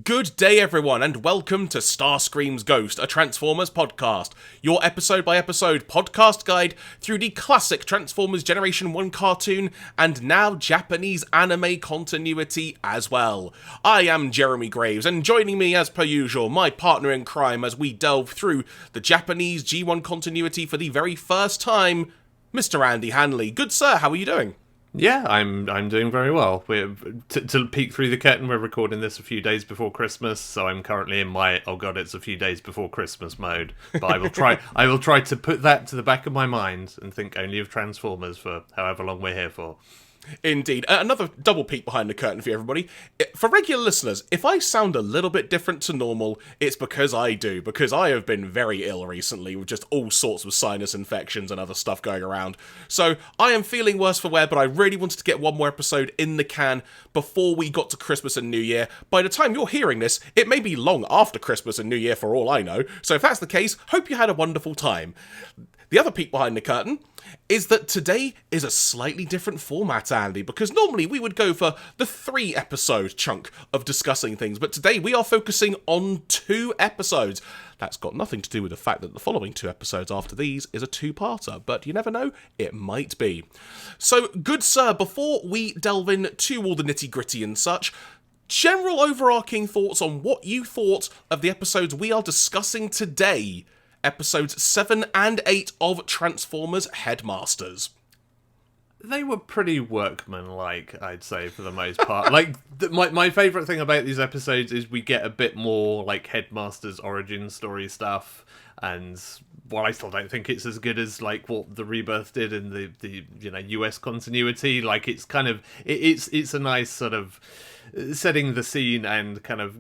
Good day, everyone, and welcome to Starscream's Ghost, a Transformers podcast, your episode-by-episode podcast guide through the classic Transformers Generation 1 cartoon and now Japanese anime continuity as well. I am Jeremy Graves, and joining me as per usual, my partner in crime as we delve through the Japanese G1 continuity for the very first time, Mr. Andy Hanley. Good sir, how are you doing? Yeah, I'm doing very well. We're to peek through the curtain. We're recording this a few days before Christmas, so I'm currently in my "oh god, it's a few days before Christmas" mode. But I will try to put that to the back of my mind and think only of Transformers for however long we're here for. Indeed. Another double peek behind the curtain for you, everybody. For regular listeners, if I sound a little bit different to normal, it's because I do, because I have been very ill recently with just all sorts of sinus infections and other stuff going around. So I am feeling worse for wear, but I really wanted to get one more episode in the can before we got to Christmas and New Year. By the time you're hearing this, it may be long after Christmas and New Year for all I know. So if that's the case, hope you had a wonderful time. The other peek behind the curtain is that today is a slightly different format, Andy, because normally we would go for the 3-episode chunk of discussing things, but today we are focusing on 2 episodes. That's got nothing to do with the fact that the following 2 episodes after these is a 2-parter, but you never know, it might be. So, good sir, before we delve into all the nitty-gritty and such, general overarching thoughts on what you thought of the episodes we are discussing today. Episodes 7 and 8 of Transformers Headmasters. They were pretty workmanlike, I'd say, for the most part. My favourite thing about these episodes is we get a bit more, Headmasters origin story stuff, and while I still don't think it's as good as, what the Rebirth did in the US continuity, it's kind of, it's a nice sort of setting the scene and kind of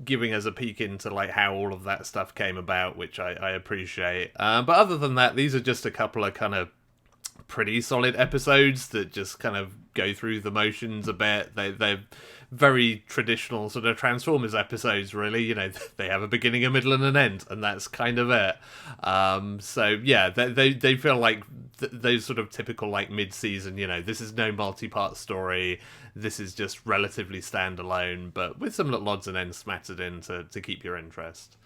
giving us a peek into how all of that stuff came about, which I appreciate. But other than that, these are just a couple of kind of pretty solid episodes that just kind of go through the motions a bit. They're very traditional sort of Transformers episodes, really. They have a beginning, a middle, and an end, and that's kind of it. So yeah, they feel like those sort of typical mid-season. This is no multi-part story. This is just relatively standalone, but with some little odds and ends smattered in to keep your interest.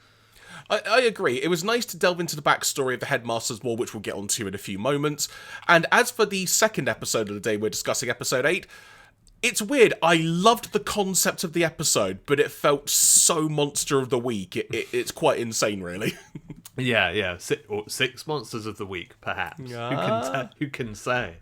I agree. It was nice to delve into the backstory of the Headmasters more, which we'll get onto in a few moments. And as for the second episode of the day, we're discussing episode 8. It's weird. I loved the concept of the episode, but it felt so Monster of the Week. It's quite insane, really. Yeah. 6 Monsters of the Week, perhaps. Who can say?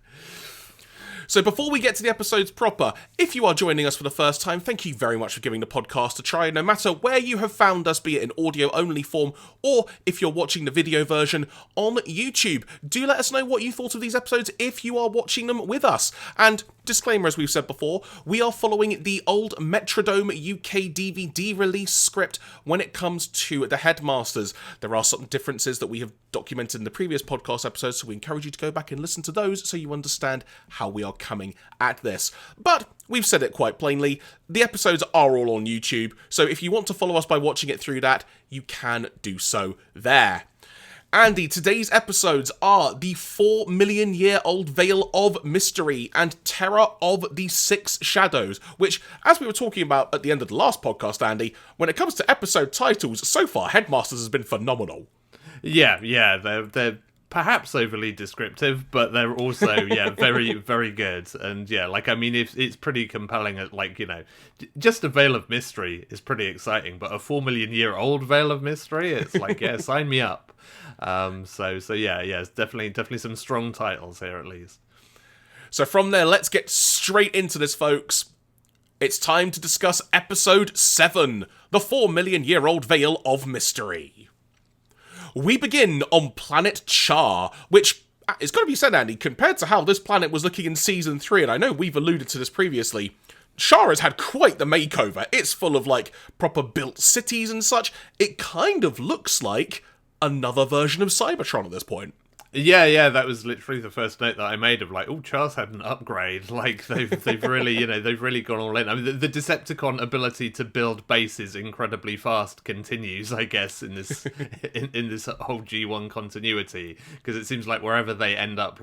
So before we get to the episodes proper, if you are joining us for the first time, thank you very much for giving the podcast a try. No matter where you have found us, be it in audio-only form, or if you're watching the video version on YouTube, do let us know what you thought of these episodes if you are watching them with us. And disclaimer, as we've said before, we are following the old Metrodome UK DVD release script when it comes to the Headmasters. There are some differences that we have documented in the previous podcast episodes, so we encourage you to go back and listen to those so you understand how we are coming at this. But we've said it quite plainly, the episodes are all on YouTube, so if you want to follow us by watching it through that, you can do so there. Andy, today's episodes are the 4 million-year-old Veil of Mystery and Terror of the Six Shadows, which, as we were talking about at the end of the last podcast, Andy, when it comes to episode titles, so far Headmasters has been phenomenal. Yeah, they're perhaps overly descriptive, but they're also, very, very good. And if it's pretty compelling, just a Veil of Mystery is pretty exciting, but a 4 million-year-old Veil of Mystery, it's sign me up. It's definitely some strong titles here, at least. So from there, let's get straight into this, folks. It's time to discuss episode 7, the 4 million-year-old Veil of Mystery. We begin on planet Char, which, it's got to be said, Andy, compared to how this planet was looking in Season 3, and I know we've alluded to this previously, Char has had quite the makeover. It's full of, proper built cities and such. It kind of looks like another version of Cybertron at this point. Yeah, that was literally the first note that I made of Char's had an upgrade. They've really, they've really gone all in. I mean, the Decepticon ability to build bases incredibly fast continues, I guess, in this in this whole G1 continuity, because it seems like wherever they end up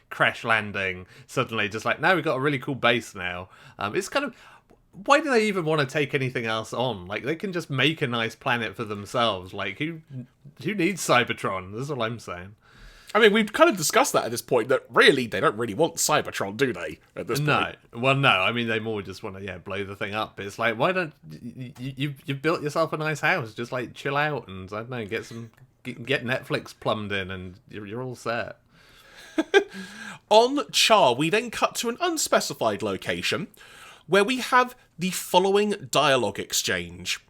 crash landing, suddenly just now we've got a really cool base now. It's kind of why do they even want to take anything else on? Like, they can just make a nice planet for themselves. Like, who needs Cybertron? That's all I'm saying. I mean, we've kind of discussed that at this point, that really, they don't really want Cybertron, do they, at this point? No. Well, no. I mean, they more just want to, blow the thing up. It's like, why don't... You've built yourself a nice house. Just, like, chill out and, I don't know, get Netflix plumbed in and you're all set. On Char, we then cut to an unspecified location, where we have the following dialogue exchange.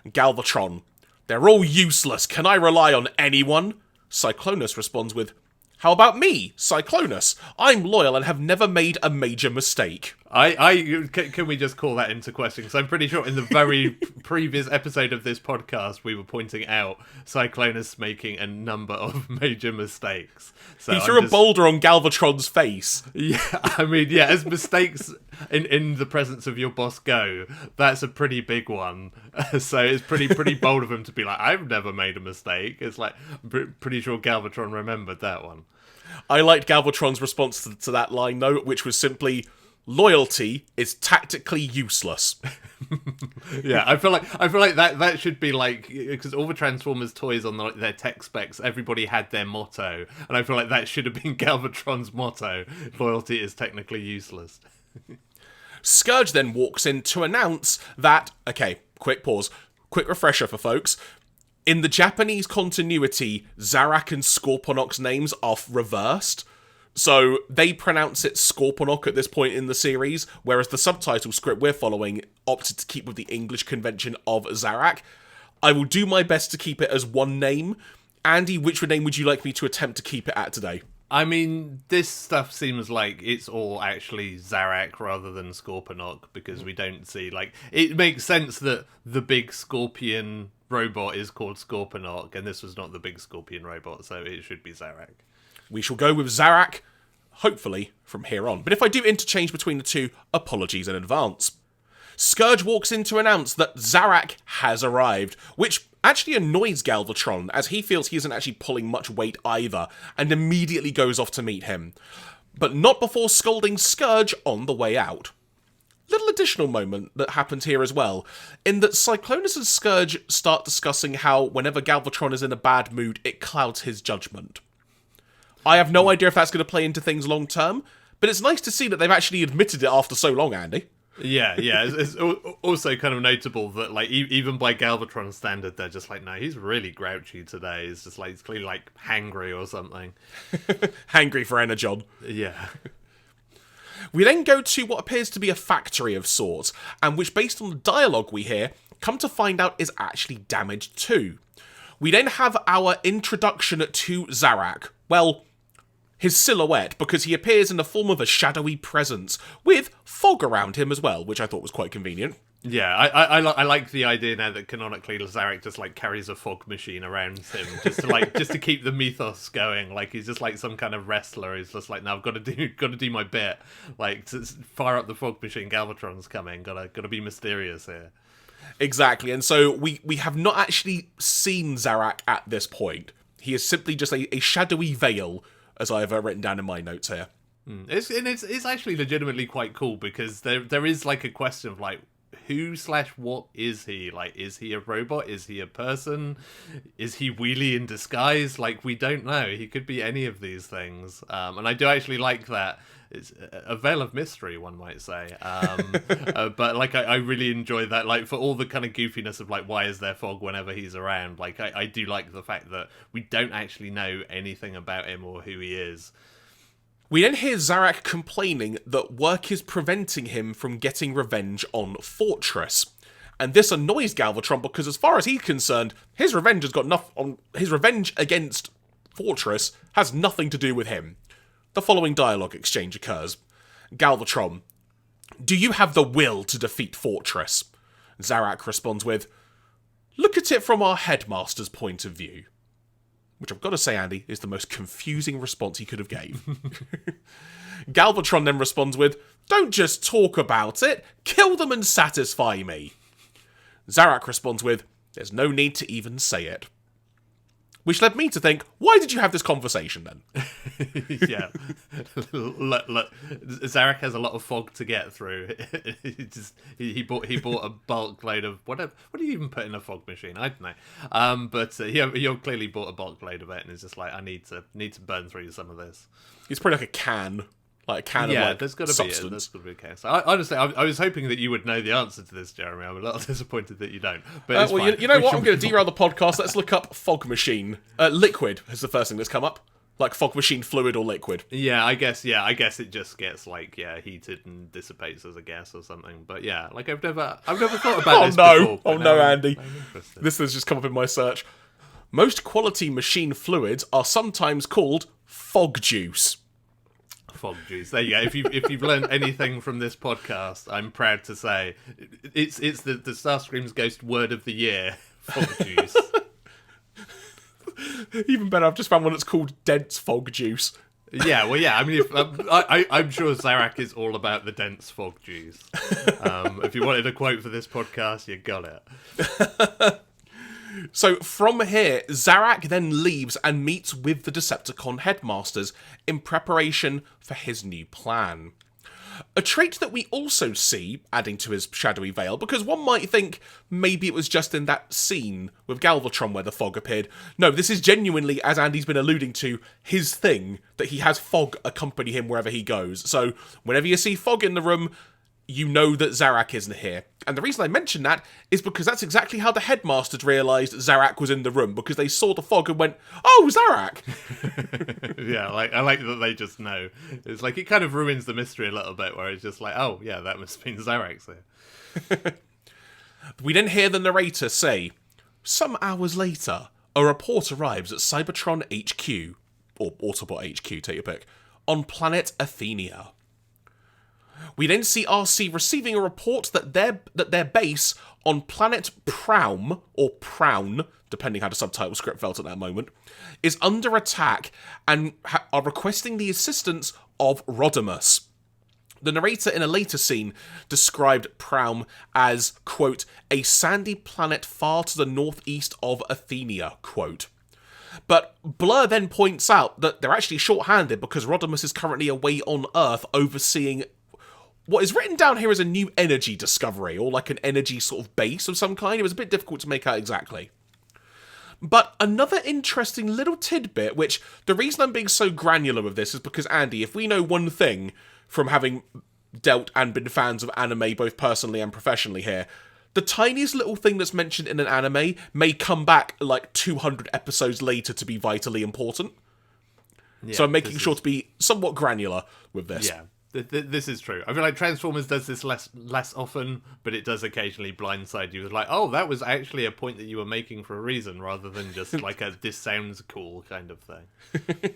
Galvatron: "They're all useless. Can I rely on anyone?" Cyclonus responds with, "How about me, Cyclonus? I'm loyal and have never made a major mistake." Can we just call that into question? Because I'm pretty sure in the very previous episode of this podcast, we were pointing out Cyclonus making a number of major mistakes. So he threw a boulder on Galvatron's face. Yeah, I mean, as mistakes in the presence of your boss go, that's a pretty big one. So it's pretty bold of him to be like, I've never made a mistake. It's like, pretty sure Galvatron remembered that one. I liked Galvatron's response to that line, though, which was simply, "Loyalty is tactically useless." Yeah, I feel like that should be like, because all the Transformers toys on their tech specs, everybody had their motto, and I feel like that should have been Galvatron's motto: "Loyalty is technically useless." Scourge then walks in to announce that, okay, quick pause, quick refresher for folks. In the Japanese continuity, Zarak and Scorponok's names are reversed. So they pronounce it Scorponok at this point in the series, whereas the subtitle script we're following opted to keep with the English convention of Zarak. I will do my best to keep it as one name. Andy, which name would you like me to attempt to keep it at today? I mean, this stuff seems like it's all actually Zarak rather than Scorponok, because we don't see, like, it makes sense that the big scorpion robot is called Scorponok, and this was not the big scorpion robot, so it should be Zarak. We shall go with Zarak, hopefully, from here on. But if I do interchange between the two, apologies in advance. Scourge walks in to announce that Zarak has arrived, which actually annoys Galvatron, as he feels he isn't actually pulling much weight either, and immediately goes off to meet him. But not before scolding Scourge on the way out. Little additional moment that happens here as well, in that Cyclonus and Scourge start discussing how whenever Galvatron is in a bad mood, it clouds his judgment. I have no idea if that's going to play into things long term, but it's nice to see that they've actually admitted it after so long, Andy. Yeah. It's also kind of notable that, like, even by Galvatron's standard, they're just like, no, he's really grouchy today. It's just like, he's clearly, like, hangry or something. Hangry for Energon. Yeah. We then go to what appears to be a factory of sorts, and which, based on the dialogue we hear, come to find out is actually damaged too. We then have our introduction to Zarak. Well, his silhouette, because he appears in the form of a shadowy presence, with fog around him as well, which I thought was quite convenient. Yeah, I like the idea now that canonically Zarak just, like, carries a fog machine around him just to keep the mythos going. Like, he's just like some kind of wrestler. He's just like, no, I've got to do my bit. Like, to fire up the fog machine, Galvatron's coming. Gotta be mysterious here. Exactly, and so we have not actually seen Zarak at this point. He is simply just a shadowy veil, as I have written down in my notes here. It's actually legitimately quite cool, because there is, like, a question of, like, who/what is he? Like, is he a robot? Is he a person? Is he Wheelie in disguise? Like, we don't know. He could be any of these things. And I do actually like that. It's a veil of mystery, one might say. But, like, I really enjoy that. Like, for all the kind of goofiness of, like, why is there fog whenever he's around? Like, I do like the fact that we don't actually know anything about him or who he is. We then hear Zarak complaining that work is preventing him from getting revenge on Fortress. And this annoys Galvatron because, as far as he's concerned, his revenge against Fortress has nothing to do with him. The following dialogue exchange occurs. Galvatron: "Do you have the will to defeat Fortress?" Zarak responds with, "Look at it from our Headmasters' point of view." Which I've got to say, Andy, is the most confusing response he could have gave. Galvatron then responds with, "Don't just talk about it, kill them and satisfy me." Zarak responds with, "There's no need to even say it." Which led me to think, why did you have this conversation then? Yeah. Look, Zarak has a lot of fog to get through. He bought a bulk load of what do you even put in a fog machine? I don't know. But he clearly bought a bulk load of it, and is just like, I need to burn through some of this. It's probably like a can. Like a can of like there's got to substance. There's got to be a case. Honestly, I was hoping that you would know the answer to this, Jeremy. I'm a little disappointed that you don't. But it's fine. You know what? I'm going to derail the podcast. Let's look up fog machine. Liquid is the first thing that's come up. Like fog machine fluid or liquid. Yeah, I guess it just gets like heated and dissipates as a gas or something. But yeah, like I've never thought about this before. Oh no, Andy. This has just come up in my search. Most quality machine fluids are sometimes called fog juice. Fog juice. There you go. If you've learned anything from this podcast, I'm proud to say it's the Starscream's Ghost word of the year. Fog juice. Even better, I've just found one that's called dense fog juice. Yeah, well, yeah. I mean, I'm sure Zarak is all about the dense fog juice. If you wanted a quote for this podcast, you got it. So from here, Zarak then leaves and meets with the Decepticon headmasters in preparation for his new plan. A trait that we also see adding to his shadowy veil, because one might think maybe it was just in that scene with Galvatron where the fog appeared. No, this is genuinely, as Andy's been alluding to, his thing, that he has fog accompany him wherever he goes. So whenever you see fog in the room, you know that Zarak isn't here. And the reason I mention that is because that's exactly how the headmasters realised Zarak was in the room, because they saw the fog and went, "Oh, Zarak!" Yeah, I like that they just know. It's like, it kind of ruins the mystery a little bit, where it's just like, oh, yeah, that must have been Zarak's there. We then hear the narrator say, "Some hours later, a report arrives at Cybertron HQ, or Autobot HQ, take your pick, on planet Athenia. We then see RC receiving a report that their base on planet Proum, or Prown, depending how the subtitle script felt at that moment, is under attack and are requesting the assistance of Rodimus." The narrator in a later scene described Proum as, quote, "a sandy planet far to the northeast of Athenia," quote. But Blur then points out that they're actually short-handed because Rodimus is currently away on Earth overseeing what is written down here as a new energy discovery, or like an energy sort of base of some kind. It was a bit difficult to make out exactly. But another interesting little tidbit, which the reason I'm being so granular with this is because, Andy, if we know one thing from having dealt and been fans of anime both personally and professionally here, the tiniest little thing that's mentioned in an anime may come back like 200 episodes later to be vitally important. Yeah, so I'm making sure to be somewhat granular with this. Yeah. This is true. I feel like Transformers does this less often, but it does occasionally blindside you with like, oh, that was actually a point that you were making for a reason, rather than just like a "this sounds cool" kind of thing.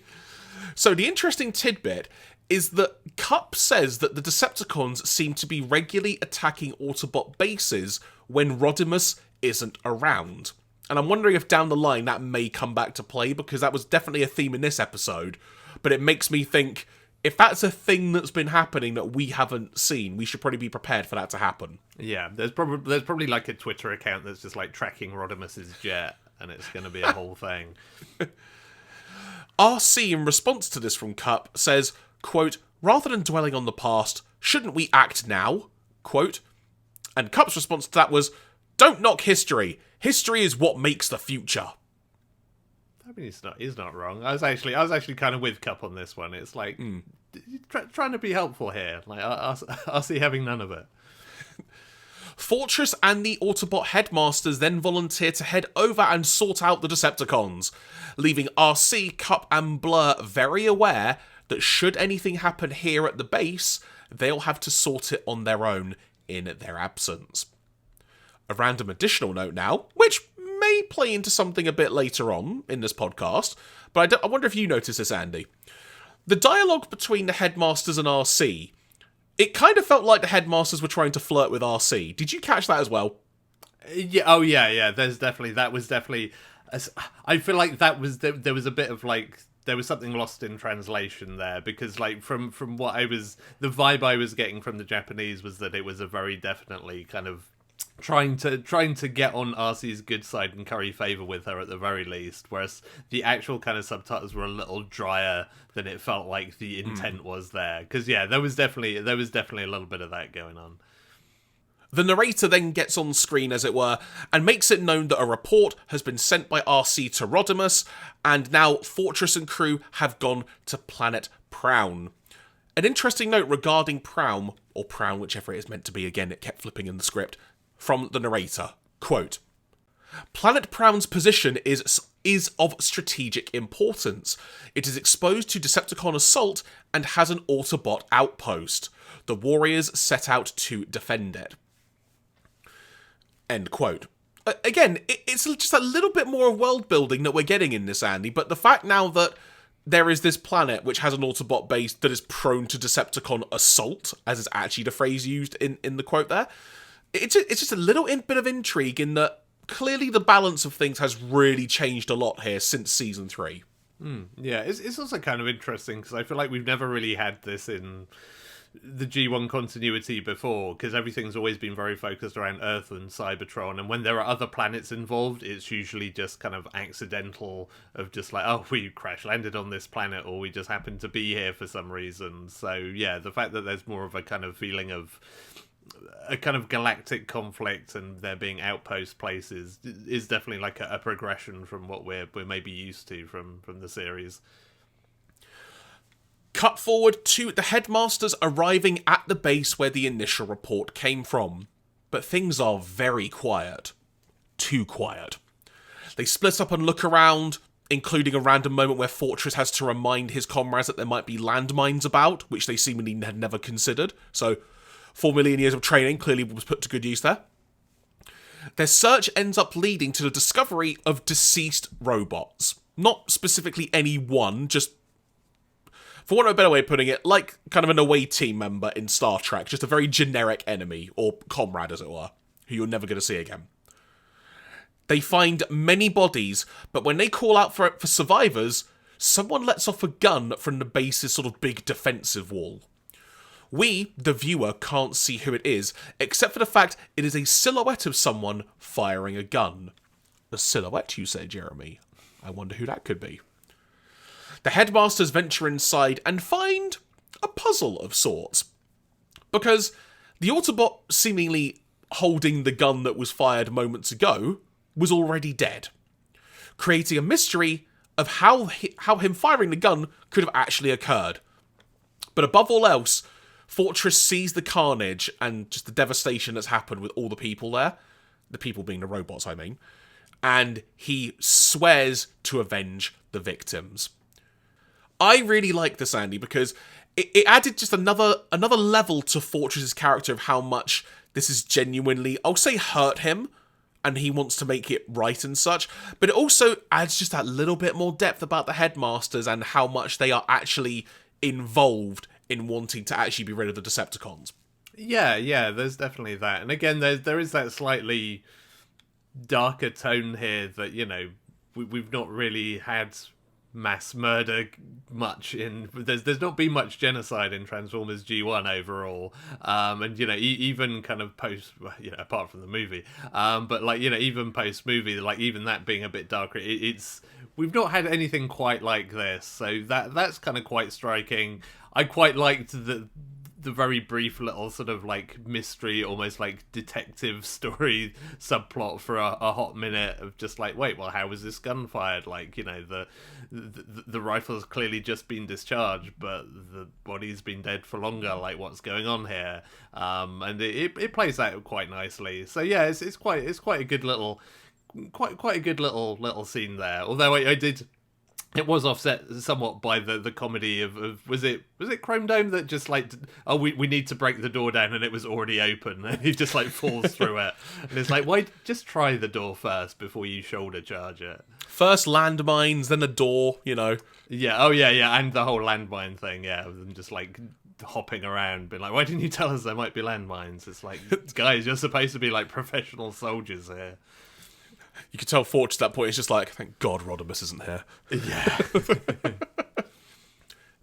So the interesting tidbit is that Cup says that the Decepticons seem to be regularly attacking Autobot bases when Rodimus isn't around. And I'm wondering if down the line that may come back to play, because that was definitely a theme in this episode. But it makes me think, if that's a thing that's been happening that we haven't seen, we should probably be prepared for that to happen. Yeah, there's probably like a Twitter account that's just like tracking Rodimus's jet, and it's going to be a whole thing. RC, in response to this from Cup, says, quote, "Rather than dwelling on the past, shouldn't we act now?" Quote. And Cup's response to that was, "Don't knock history. History is what makes the future." I mean, he's not wrong. I was actually kind of with Cup on this one. It's like trying to be helpful here. Like RC having none of it. Fortress and the Autobot headmasters then volunteer to head over and sort out the Decepticons, leaving RC, Cup, and Blur very aware that should anything happen here at the base, they'll have to sort it on their own in their absence. A random additional note now, which may play into something a bit later on in this podcast, but I wonder if you notice this, Andy. The dialogue between the headmasters and RC, it kind of felt like the headmasters were trying to flirt with RC. Did you catch that as well? Yeah. Oh, yeah. That was definitely. I feel like there was a bit of like, there was something lost in translation there, because like from what the vibe I was getting from the Japanese was that it was a very definitely kind of trying to get on RC's good side and curry favor with her at the very least, whereas the actual kind of subtitles were a little drier than it felt like the intent was there. Because there was definitely a little bit of that going on. The narrator then gets on screen, as it were, and makes it known that a report has been sent by RC to Rodimus, and now Fortress and crew have gone to planet Prown. An interesting note regarding Prown, or Prown, whichever it is meant to be, again, it kept flipping in the script, from the narrator. Quote, Planet Prown's position is of strategic importance. It is exposed to Decepticon assault and has an Autobot outpost. The Warriors set out to defend it. End quote. Again, it's just a little bit more world building that we're getting in this, Andy, but the fact now that there is this planet which has an Autobot base that is prone to Decepticon assault, as is actually the phrase used in the quote there, it's just a little bit of intrigue in that clearly the balance of things has really changed a lot here since Season 3. Yeah, it's also kind of interesting because I feel like we've never really had this in the G1 continuity before, because everything's always been very focused around Earth and Cybertron, and when there are other planets involved, it's usually just kind of accidental, of just like, oh, we crash landed on this planet, or we just happen to be here for some reason. So yeah, the fact that there's more of a kind of feeling of a kind of galactic conflict and there being outpost places is definitely like a progression from what we're maybe used to from the series. Cut forward to the Headmasters arriving at the base where the initial report came from. But things are very quiet. Too quiet. They split up and look around, including a random moment where Fortress has to remind his comrades that there might be landmines about, which they seemingly had never considered. So, 4 million years of training clearly was put to good use there. Their search ends up leading to the discovery of deceased robots. Not specifically any one, just, for want of a better way of putting it, like kind of an away team member in Star Trek, just a very generic enemy, or comrade as it were, who you're never going to see again. They find many bodies, but when they call out for survivors, someone lets off a gun from the base's sort of big defensive wall. We, the viewer, can't see who it is, except for the fact it is a silhouette of someone firing a gun. A silhouette, you say, Jeremy? I wonder who that could be. The Headmasters venture inside and find a puzzle of sorts. Because the Autobot seemingly holding the gun that was fired moments ago was already dead, creating a mystery of how him firing the gun could have actually occurred. But above all else, Fortress sees the carnage and just the devastation that's happened with all the people there, the people being the robots, I mean, and he swears to avenge the victims. I really like this, Andy, because it added just another level to Fortress's character of how much this is genuinely, I'll say, hurt him, and he wants to make it right and such, but it also adds just that little bit more depth about the Headmasters and how much they are actually involved in wanting to actually be rid of the Decepticons. Yeah, there's definitely that. And again, there is that slightly darker tone here that, you know, we've not really had mass murder much in there's not been much genocide in Transformers G1 overall, and you know, even kind of post, you know, apart from the movie, but like, you know, even post movie, like even that being a bit darker, it's we've not had anything quite like this, so that's kind of quite striking. I quite liked the very brief little sort of like mystery, almost like detective story subplot for a hot minute of just like, wait, well, how was this gun fired? Like, you know, the rifle's clearly just been discharged, but the body's been dead for longer. Like, what's going on here? And it plays out quite nicely. So yeah, it's quite a good little, quite a good little scene there. Although I did. It was offset somewhat by the comedy of was it Chrome Dome that just like, oh, we need to break the door down, and it was already open and he just like falls through it, and it's like, why just try the door first before you shoulder charge it? First landmines, then a door, you know. Yeah, oh yeah, and the whole landmine thing, yeah, them just like hopping around, being like, why didn't you tell us there might be landmines? It's like, guys, you're supposed to be like professional soldiers here. You could tell Forge at that point is just like, thank God Rodimus isn't here. Yeah.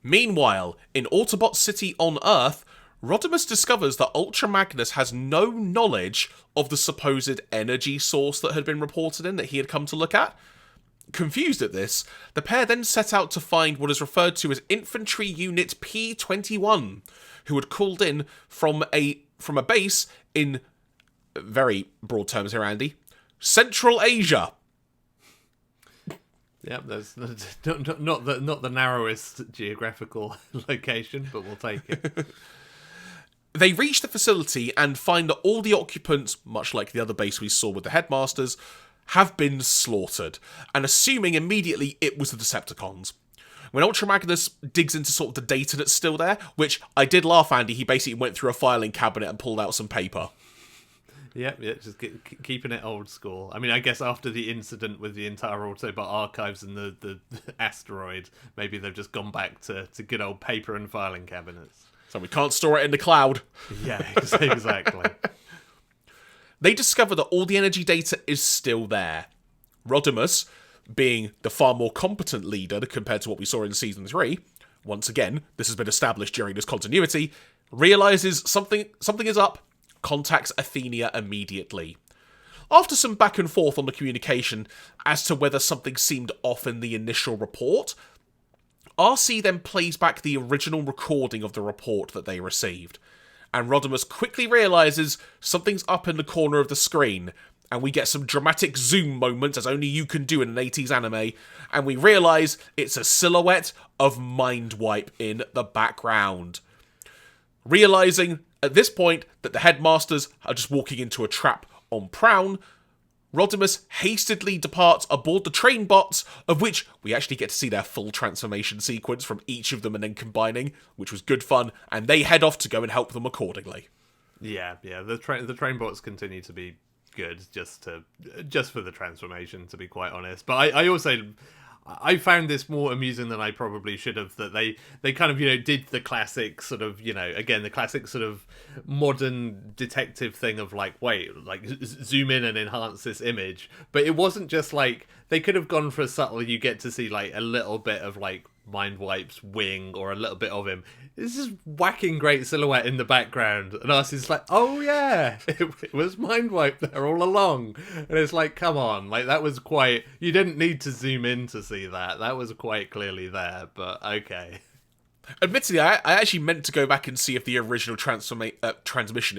Meanwhile, in Autobot City on Earth, Rodimus discovers that Ultra Magnus has no knowledge of the supposed energy source that had been reported in that he had come to look at. Confused at this, the pair then set out to find what is referred to as Infantry Unit P-21, who had called in from a base in, very broad terms here, Andy, Central Asia. Yep, that's not the narrowest geographical location, but we'll take it. They reach the facility and find that all the occupants, much like the other base we saw with the Headmasters, have been slaughtered, and assuming immediately it was the Decepticons. When Ultra Magnus digs into sort of the data that's still there, which I did laugh, Andy, he basically went through a filing cabinet and pulled out some paper. Yep, just keeping it old school. I mean, I guess after the incident with the entire Autobot archives and the asteroid, maybe they've just gone back to good old paper and filing cabinets. So we can't store it in the cloud. Yeah, exactly. They discover that all the energy data is still there. Rodimus, being the far more competent leader compared to what we saw in Season 3, once again, this has been established during this continuity, realises something is up, contacts Athenia immediately. After some back and forth on the communication as to whether something seemed off in the initial report, RC then plays back the original recording of the report that they received, and Rodimus quickly realises something's up in the corner of the screen, and we get some dramatic zoom moments as only you can do in an 80s anime, and we realise it's a silhouette of Mindwipe in the background. Realising at this point that the Headmasters are just walking into a trap on Prown, Rodimus hastily departs aboard the train bots, of which we actually get to see their full transformation sequence from each of them and then combining, which was good fun, and they head off to go and help them accordingly. Yeah, the train bots continue to be good just for the transformation, to be quite honest. But I found this more amusing than I probably should have, that they kind of, did the classic sort of, again, the classic sort of modern detective thing of zoom in and enhance this image. But it wasn't just they could have gone for a subtle, you get to see a little bit of Mindwipe's wing or a little bit of him. It's just whacking great silhouette in the background, and us is oh yeah, it was Mindwipe there all along. And it's come on, that was quite, you didn't need to zoom in to see that was quite clearly there, but okay. Admittedly, I actually meant to go back and see if the original transmission,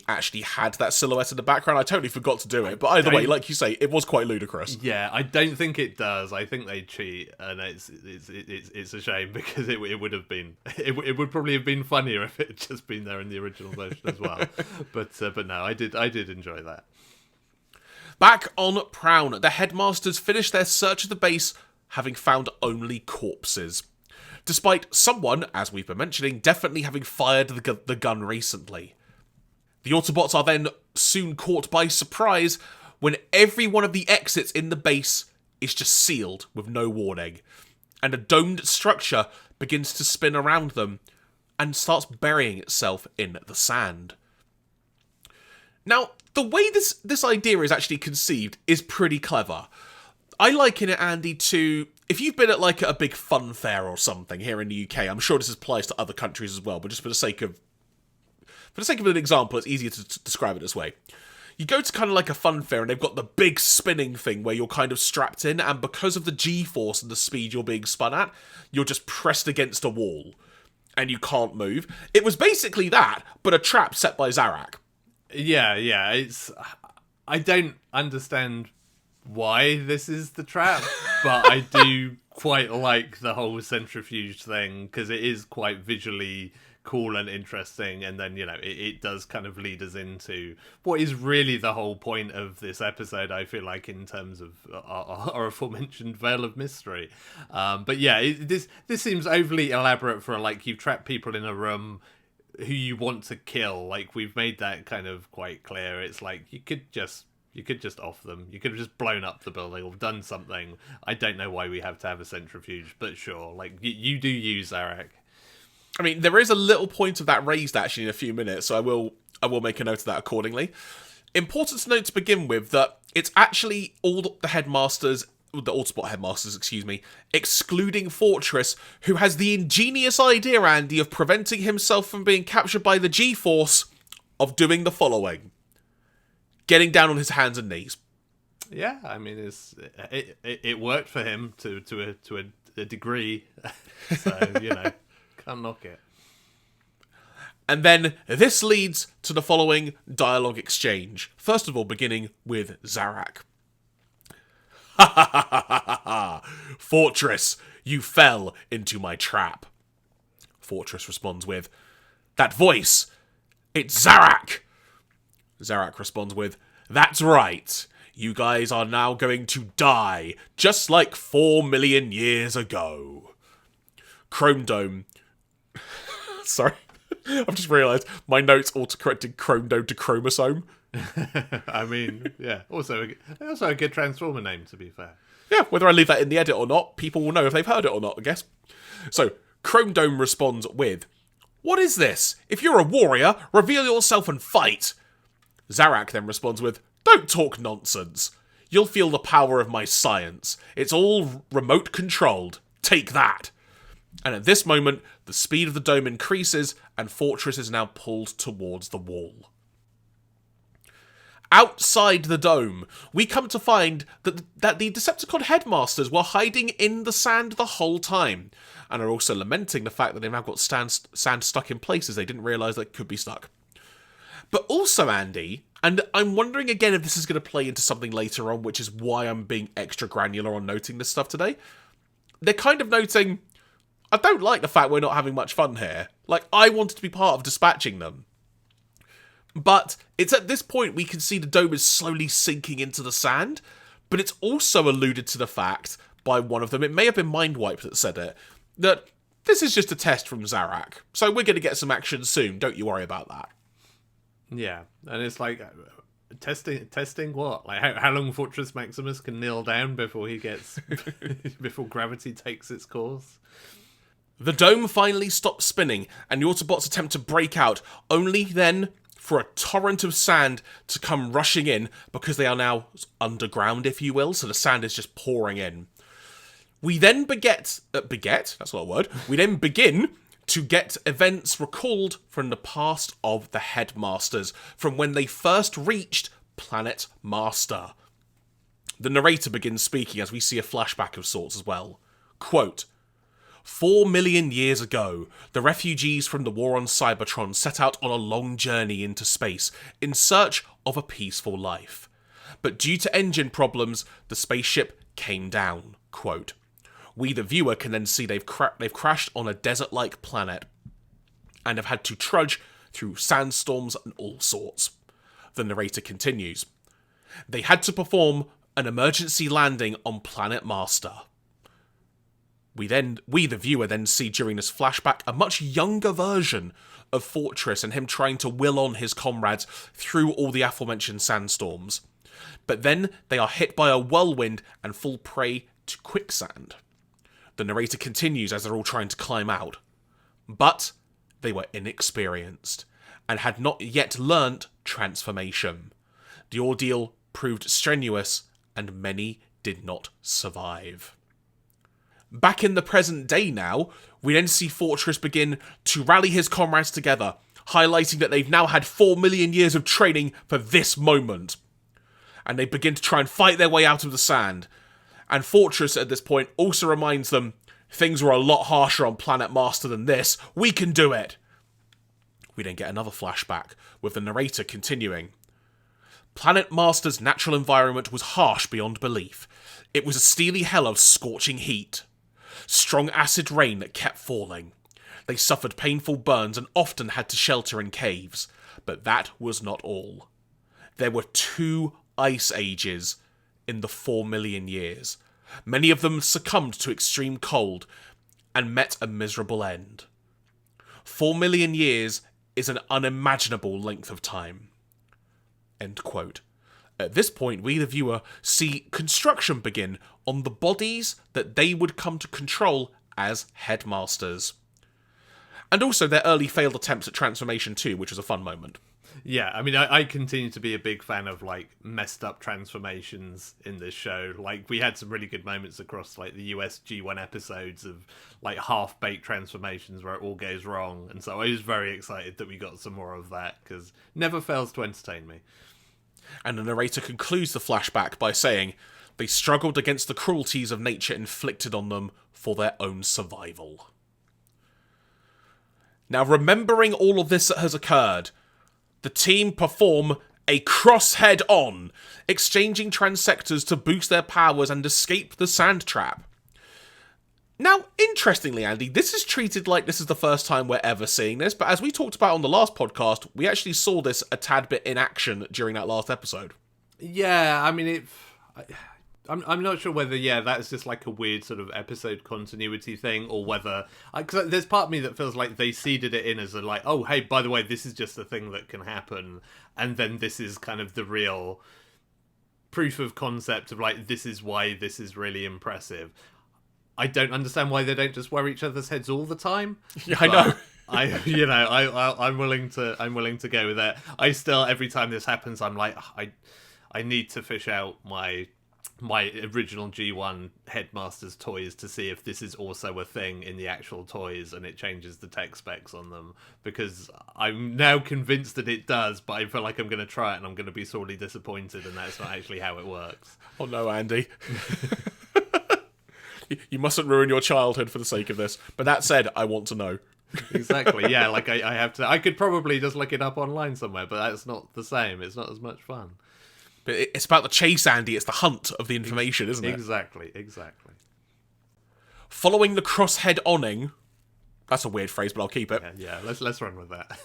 actually had that silhouette in the background. I totally forgot to do it, but either way, like you say, it was quite ludicrous. Yeah, I don't think it does. I think they cheat, and it's a shame, because it would have been, it would probably have been funnier if it had just been there in the original version as well. But no, I did enjoy that. Back on Prown, the Headmasters finished their search of the base, having found only corpses, despite someone, as we've been mentioning, definitely having fired the gun recently. The Autobots are then soon caught by surprise when every one of the exits in the base is just sealed with no warning, and a domed structure begins to spin around them and starts burying itself in the sand. Now, the way this idea is actually conceived is pretty clever. I liken it, Andy, to if you've been at a big fun fair or something here in the UK. I'm sure this applies to other countries as well, but just for the sake of an example, it's easier to describe it this way. You go to kind of a fun fair and they've got the big spinning thing where you're kind of strapped in, and because of the G-force and the speed you're being spun at, you're just pressed against a wall and you can't move. It was basically that, but a trap set by Zarak. Yeah, I don't understand why this is the trap, but I do quite like the whole centrifuge thing, because it is quite visually cool and interesting, and then it does kind of lead us into what is really the whole point of this episode, I feel like, in terms of our aforementioned veil of mystery. But yeah, this seems overly elaborate for you've trapped people in a room who you want to kill. We've made that kind of quite clear. It's you could just off them. You could have just blown up the building or done something. I don't know why we have to have a centrifuge, but sure. You do use Zarak. I mean, there is a little point of that raised actually in a few minutes, so I will make a note of that accordingly. Important to note to begin with that it's actually all the Headmasters the Autobot headmasters, excluding Fortress, who has the ingenious idea, Andy, of preventing himself from being captured by the G-Force, of doing the following. Getting down on his hands and knees. Yeah, I mean, it worked for him to a degree, so, you know, can't knock it. And then this leads to the following dialogue exchange. First of all, beginning with Zarak. Ha ha ha ha ha ha! Fortress, you fell into my trap. Fortress responds with, that voice, it's Zarak! Zarak responds with, that's right. You guys are now going to die, just like 4 million years ago. Chrome Dome. Sorry. I've just realised my notes autocorrected Chrome Dome to Chromosome. I mean, yeah. Also a good Transformer name, to be fair. Yeah, whether I leave that in the edit or not, people will know if they've heard it or not, I guess. So, Chrome Dome responds with, what is this? If you're a warrior, reveal yourself and fight. Zarak then responds with, don't talk nonsense. You'll feel the power of my science. It's all remote controlled. Take that. And at this moment, the speed of the dome increases and Fortress is now pulled towards the wall. Outside the dome, we come to find that the Decepticon headmasters were hiding in the sand the whole time, and are also lamenting the fact that they've now got sand stuck in places they didn't realise that could be stuck. But also, Andy, and I'm wondering again if this is going to play into something later on, which is why I'm being extra granular on noting this stuff today, they're kind of noting, I don't like the fact we're not having much fun here. Like, I wanted to be part of dispatching them. But it's at this point we can see the dome is slowly sinking into the sand, but it's also alluded to the fact by one of them, it may have been Mindwipe that said it, that this is just a test from Zarak, so we're going to get some action soon, don't you worry about that. Yeah, and it's like, testing what? Like, how long Fortress Maximus can kneel down before he gets, before gravity takes its course? The dome finally stops spinning, and the Autobots attempt to break out, only then for a torrent of sand to come rushing in, because they are now underground, if you will, so the sand is just pouring in. We then that's not a word, we then begin to get events recalled from the past of the Headmasters, from when they first reached Planet Master. The narrator begins speaking as we see a flashback of sorts as well. Quote, 4 million years ago, the refugees from the war on Cybertron set out on a long journey into space in search of a peaceful life. But due to engine problems, the spaceship came down. Quote, we, the viewer, can then see they've crashed on a desert-like planet and have had to trudge through sandstorms and all sorts. The narrator continues. They had to perform an emergency landing on Planet Master. We, the viewer, then see during this flashback a much younger version of Fortress and him trying to will on his comrades through all the aforementioned sandstorms. But then they are hit by a whirlwind and fall prey to quicksand. The narrator continues as they're all trying to climb out. But they were inexperienced and had not yet learnt transformation. The ordeal proved strenuous and many did not survive. Back in the present day now, we then see Fortress begin to rally his comrades together, highlighting that they've now had 4 million years of training for this moment. And they begin to try and fight their way out of the sand. And Fortress at this point also reminds them, things were a lot harsher on Planet Master than this, we can do it. We then get another flashback, with the narrator continuing. Planet Master's natural environment was harsh beyond belief. It was a steely hell of scorching heat. Strong acid rain that kept falling. They suffered painful burns and often had to shelter in caves. But that was not all. There were 2 ice ages in the 4 million years. Many of them succumbed to extreme cold and met a miserable end. 4 million years is an unimaginable length of time. End quote. At this point, we, the viewer, see construction begin on the bodies that they would come to control as Headmasters. And also their early failed attempts at transformation too, which was a fun moment. Yeah, I mean, I continue to be a big fan of, like, messed up transformations in this show. Like, we had some really good moments across, like, the US G1 episodes of, like, half-baked transformations where it all goes wrong. And so I was very excited that we got some more of that, because never fails to entertain me. And the narrator concludes the flashback by saying, they struggled against the cruelties of nature inflicted on them for their own survival. Now, remembering all of this that has occurred, the team perform a cross-head on, exchanging transectors to boost their powers and escape the sand trap. Now, interestingly, Andy, this is treated like this is the first time we're ever seeing this, but as we talked about on the last podcast, we actually saw this a tad bit in action during that last episode. Yeah, I mean, I'm not sure whether, that's just like a weird sort of episode continuity thing, or whether... Because there's part of me that feels like they seeded it in as a, like, oh, hey, by the way, this is just a thing that can happen, and then this is kind of the real proof of concept of, like, this is why this is really impressive. I don't understand why they don't just wear each other's heads all the time. Yeah, I know. I'm willing to go with that. I still, every time this happens, I'm like, I need to fish out my original G1 Headmasters toys to see if this is also a thing in the actual toys and it changes the tech specs on them, because I'm now convinced that it does, but I feel like I'm going to try it and I'm going to be sorely disappointed, and that's not actually how it works. Oh no, Andy. You mustn't ruin your childhood for the sake of this. But that said, I want to know. Exactly, yeah, like I have to... I could probably just look it up online somewhere, but that's not the same. It's not as much fun. But it's about the chase, Andy. It's the hunt of the information, isn't it? Exactly. Following the cross-head oning... That's a weird phrase, but I'll keep it. Yeah, let's run with that.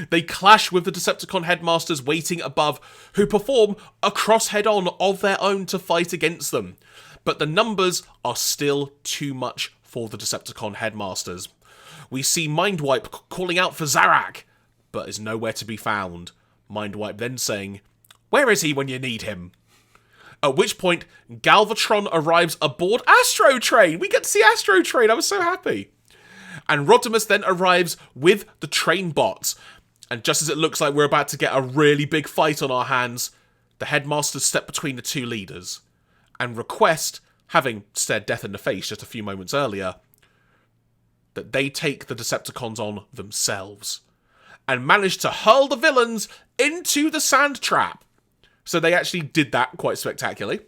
They clash with the Decepticon headmasters waiting above, who perform a cross-head on of their own to fight against them. But the numbers are still too much for the Decepticon headmasters. We see Mindwipe calling out for Zarak, but is nowhere to be found. Mindwipe then saying, "Where is he when you need him?" At which point, Galvatron arrives aboard Astro Train. We get to see Astro Train. I was so happy. And Rodimus then arrives with the train bots. And just as it looks like we're about to get a really big fight on our hands, the headmasters step between the two leaders and request, having stared death in the face just a few moments earlier, that they take the Decepticons on themselves and manage to hurl the villains into the sand trap. So they actually did that quite spectacularly.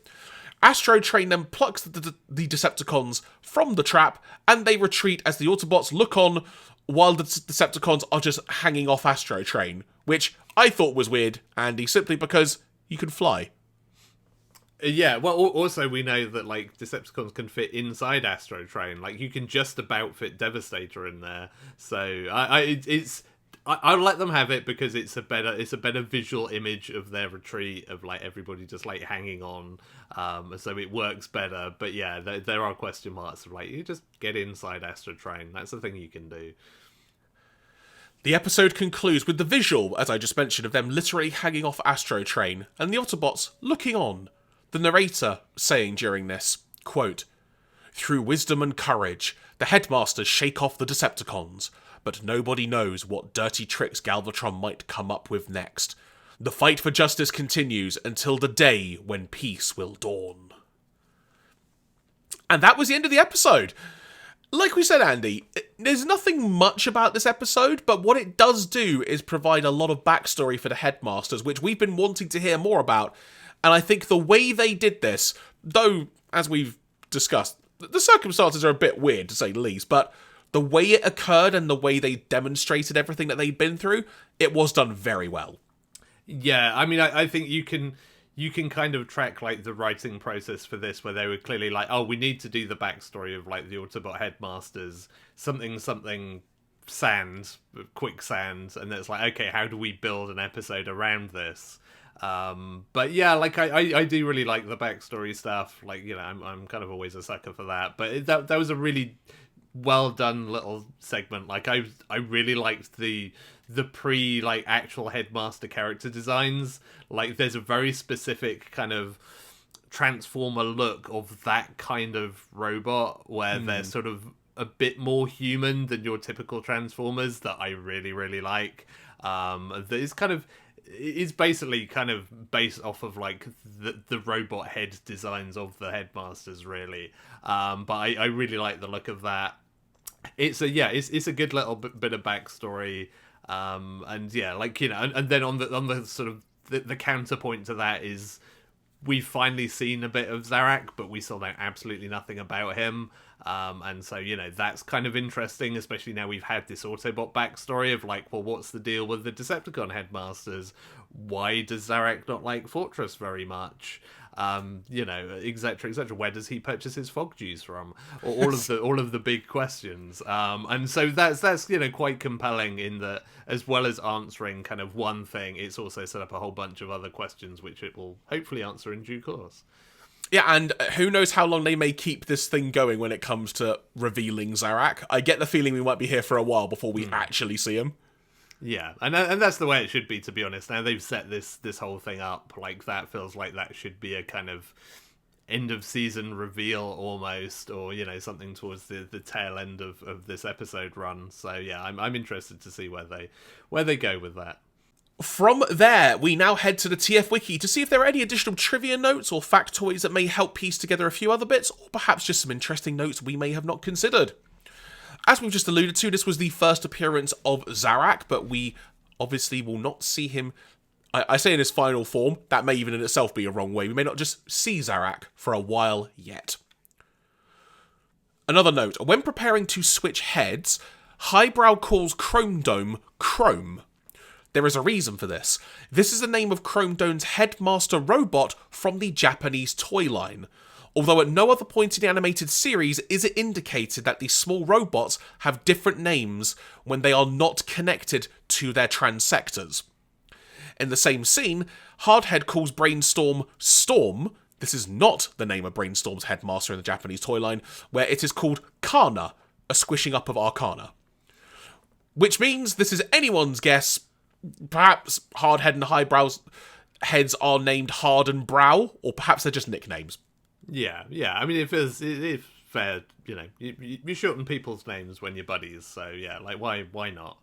Astro Train then plucks the Decepticons from the trap, and they retreat as the Autobots look on while the Decepticons are just hanging off Astro Train, which I thought was weird, Andy, simply because you can fly. Yeah, well, also we know that, like, Decepticons can fit inside Astro Train. Like, you can just about fit Devastator in there. So I'll let them have it, because it's a better visual image of their retreat, of, like, everybody just, like, hanging on. So it works better. But yeah, there are question marks of, like, you just get inside Astro Train. That's the thing you can do. The episode concludes with the visual, as I just mentioned, of them literally hanging off Astro Train, and the Autobots looking on. The narrator saying during this, quote, "Through wisdom and courage, the headmasters shake off the Decepticons, but nobody knows what dirty tricks Galvatron might come up with next. The fight for justice continues until the day when peace will dawn." And that was the end of the episode. Like we said, Andy, there's nothing much about this episode, but what it does do is provide a lot of backstory for the headmasters, which we've been wanting to hear more about. And I think the way they did this, though, as we've discussed, the circumstances are a bit weird, to say the least, but the way it occurred and the way they demonstrated everything that they'd been through, it was done very well. Yeah, I mean, I think you can kind of track, like, the writing process for this, where they were clearly like, oh, we need to do the backstory of, like, the Autobot headmasters, something sand, quicksand, and it's like, okay, how do we build an episode around this? But yeah, like, I do really like the backstory stuff. Like, you know, I'm kind of always a sucker for that. But that was a really well done little segment. Like, I really liked the pre, like, actual headmaster character designs. Like, there's a very specific kind of Transformer look of that kind of robot, where they're sort of a bit more human than your typical Transformers, that I really, really like. That is kind of... It's basically kind of based off of like the robot head designs of the Headmasters, really. But I really like the look of that. It's a good little bit of backstory, and yeah, like, you know, and then on the sort of the counterpoint to that is we've finally seen a bit of Zarak, but we still know absolutely nothing about him. And so, you know, that's kind of interesting, especially now we've had this Autobot backstory of like, well, what's the deal with the Decepticon Headmasters? Why does Zarak not like Fortress very much? You know, etc., etc. Where does he purchase his fog juice from? Or all of the big questions. And so that's you know, quite compelling in that, as well as answering kind of one thing, it's also set up a whole bunch of other questions which it will hopefully answer in due course. Yeah, and who knows how long they may keep this thing going when it comes to revealing Zarak. I get the feeling we might be here for a while before we actually see him. Yeah, and that's the way it should be, to be honest. Now they've set this whole thing up, like, that feels like that should be a kind of end of season reveal almost, or, you know, something towards the tail end of this episode run. So yeah, I'm interested to see where they go with that. From there, we now head to the TF Wiki to see if there are any additional trivia notes or factoids that may help piece together a few other bits, or perhaps just some interesting notes we may have not considered. As we've just alluded to, this was the first appearance of Zarak, but we obviously will not see him, I say in his final form. That may even in itself be a wrong way. We may not just see Zarak for a while yet. Another note, when preparing to switch heads, Highbrow calls Chrome Dome Chrome. There is a reason for this. This is the name of Chrome Dome's headmaster robot from the Japanese toy line. Although at no other point in the animated series is it indicated that these small robots have different names when they are not connected to their transectors. In the same scene, Hardhead calls Brainstorm Storm. This is not the name of Brainstorm's headmaster in the Japanese toy line, where it is called Kana, a squishing up of Arcana. Which means this is anyone's guess. Perhaps Hardhead and Highbrow's heads are named Hard and Brow, or perhaps they're just nicknames. Yeah. I mean, it's fair, you know, you shorten people's names when you're buddies, so yeah, like, why not?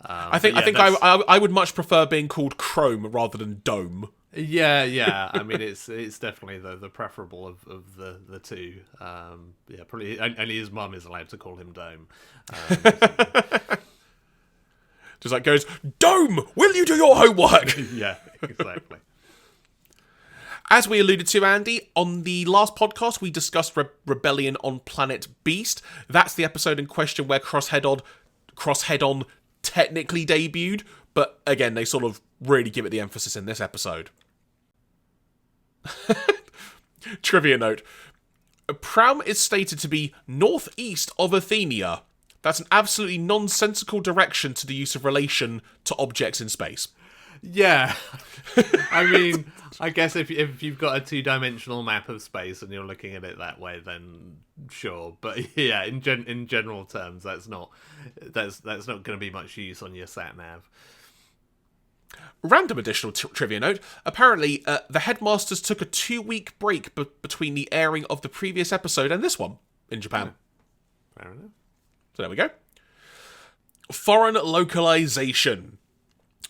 I think I would much prefer being called Chrome rather than Dome. Yeah. I mean, it's definitely the preferable of the two. Yeah, probably only his mum is allowed to call him Dome. Just like goes, Dome, will you do your homework? Yeah, exactly. As we alluded to, Andy, on the last podcast, we discussed Rebellion on Planet Beast. That's the episode in question where Crosshead-On technically debuted, but again, they sort of really give it the emphasis in this episode. Trivia note. Pram is stated to be northeast of Athenia. That's an absolutely nonsensical direction to the use of relation to objects in space. Yeah. I mean, I guess if you've got a two-dimensional map of space and you're looking at it that way, then sure. But yeah, in general terms, that's not going to be much use on your sat nav. Random additional trivia note. Apparently, the Headmasters took a 2-week break between the airing of the previous episode and this one in Japan. Fair enough. So there we go. Foreign localization.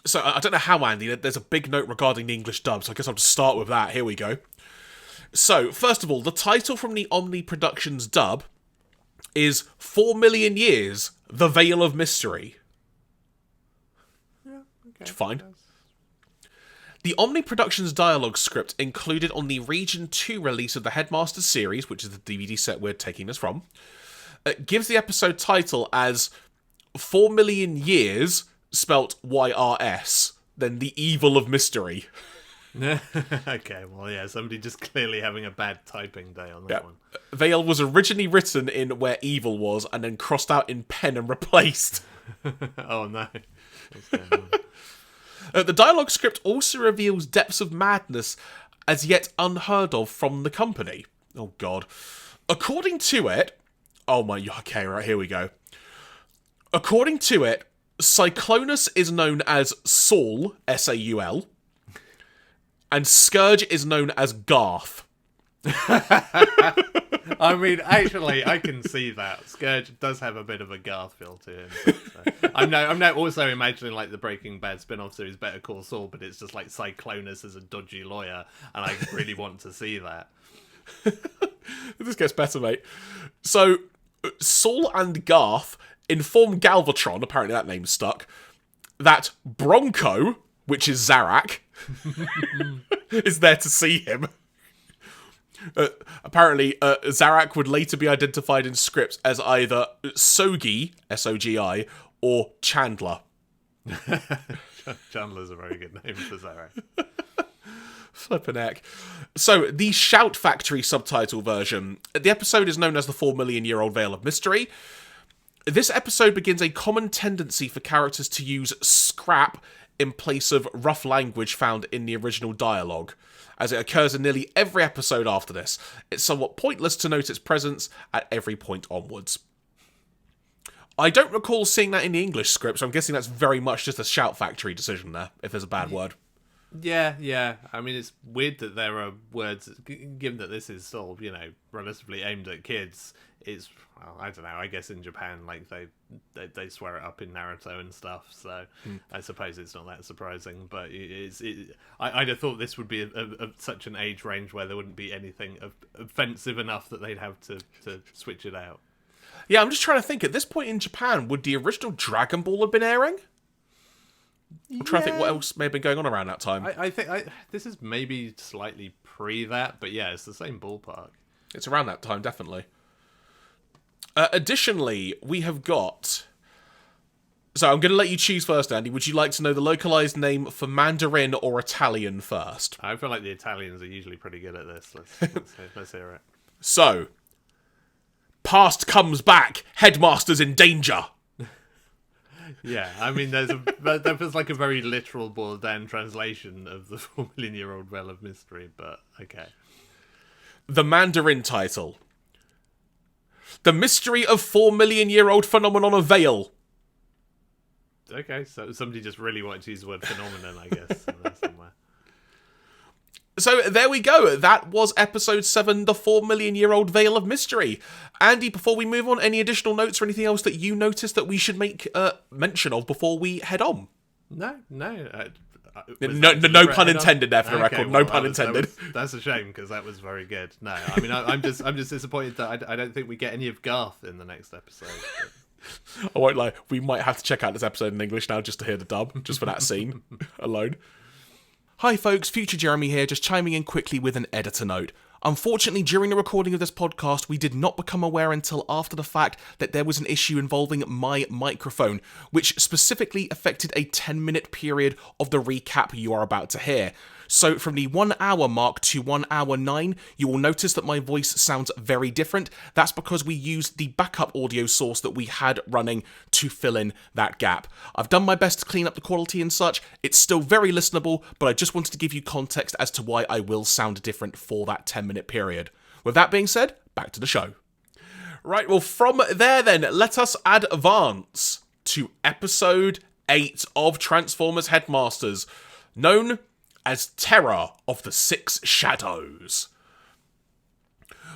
So I don't know how, Andy, there's a big note regarding the English dub, so I guess I'll just start with that. Here we go. So, first of all, the title from the Omni Productions dub is 4 Million Years, The Veil of Mystery. Yeah, okay. Fine. The Omni Productions dialogue script included on the Region 2 release of the Headmasters series, which is the DVD set we're taking this from, gives the episode title as 4 Million Years, spelt YRS, then The Evil of Mystery. Okay, well, yeah, somebody just clearly having a bad typing day on that one. Veil was originally written in where evil was, and then crossed out in pen and replaced. Oh, no. What's going on? The dialogue script also reveals depths of madness as yet unheard of from the company. Oh, God. According to it... Oh, my... Okay, right, here we go. According to it, Cyclonus is known as Saul, S-A-U-L, and Scourge is known as Garth. I mean, actually, I can see that. Scourge does have a bit of a Garth feel to him. But, I'm now also imagining like the Breaking Bad spin-off series Better Call Saul, but it's just like Cyclonus as a dodgy lawyer, and I really want to see that. This gets better, mate. So, Saul and Garth inform Galvatron, apparently that name's stuck, that Bronco, which is Zarak, is there to see him. Apparently, Zarak would later be identified in scripts as either Sogi, S-O-G-I, or Chandler. Chandler's a very good name for Zarak. Flippin' heck. So, the Shout Factory subtitle version. The episode is known as the 4 Million Year Old Veil of Mystery. This episode begins a common tendency for characters to use scrap in place of rough language found in the original dialogue, as it occurs in nearly every episode after this. It's somewhat pointless to note its presence at every point onwards. I don't recall seeing that in the English script, so I'm guessing that's very much just a Shout Factory decision there, if there's a bad word. Yeah. I mean, it's weird that there are words, given that this is still, relatively aimed at kids. It's, well, I don't know, I guess in Japan, like, they swear it up in Naruto and stuff, so I suppose it's not that surprising, but I'd have thought this would be such an age range where there wouldn't be anything offensive enough that they'd have to switch it out. Yeah, I'm just trying to think, at this point in Japan, would the original Dragon Ball have been airing? I'm trying to think what else may have been going on around that time. I think this is maybe slightly pre that, but yeah, it's the same ballpark. It's around that time, definitely. Additionally, we have got... So I'm going to let you choose first, Andy. Would you like to know the localized name for Mandarin or Italian first? I feel like the Italians are usually pretty good at this. Let's hear it. So, past comes back, Headmasters in danger. Yeah, I mean, that feels like a very literal, boiled down translation of the 4 Million Year Old Veil of Mystery, but okay. The Mandarin title. The Mystery of 4 Million Year Old Phenomenon of Veil. Okay, so somebody just really wanted to use the word phenomenon, I guess, somewhere. So there we go. That was episode 7, The 4 Million Year Old Veil of Mystery. Andy, before we move on, any additional notes or anything else that you noticed that we should make mention of before we head on? No. No pun intended there for the record. No pun intended. That's a shame because that was very good. No, I mean I'm just disappointed that I don't think we get any of Garth in the next episode. But... I won't lie. We might have to check out this episode in English now just to hear the dub, just for that scene alone. Hi folks, Future Jeremy here, just chiming in quickly with an editor note. Unfortunately, during the recording of this podcast, we did not become aware until after the fact that there was an issue involving my microphone, which specifically affected a 10-minute period of the recap you are about to hear. So from the 1 hour mark to 1 hour 9, you will notice that my voice sounds very different. That's because we used the backup audio source that we had running to fill in that gap. I've done my best to clean up the quality and such. It's still very listenable, but I just wanted to give you context as to why I will sound different for that 10-minute period. With that being said, back to the show. Right, well, from there then, let us advance to episode 8 of Transformers Headmasters, known as Terror of the Six Shadows.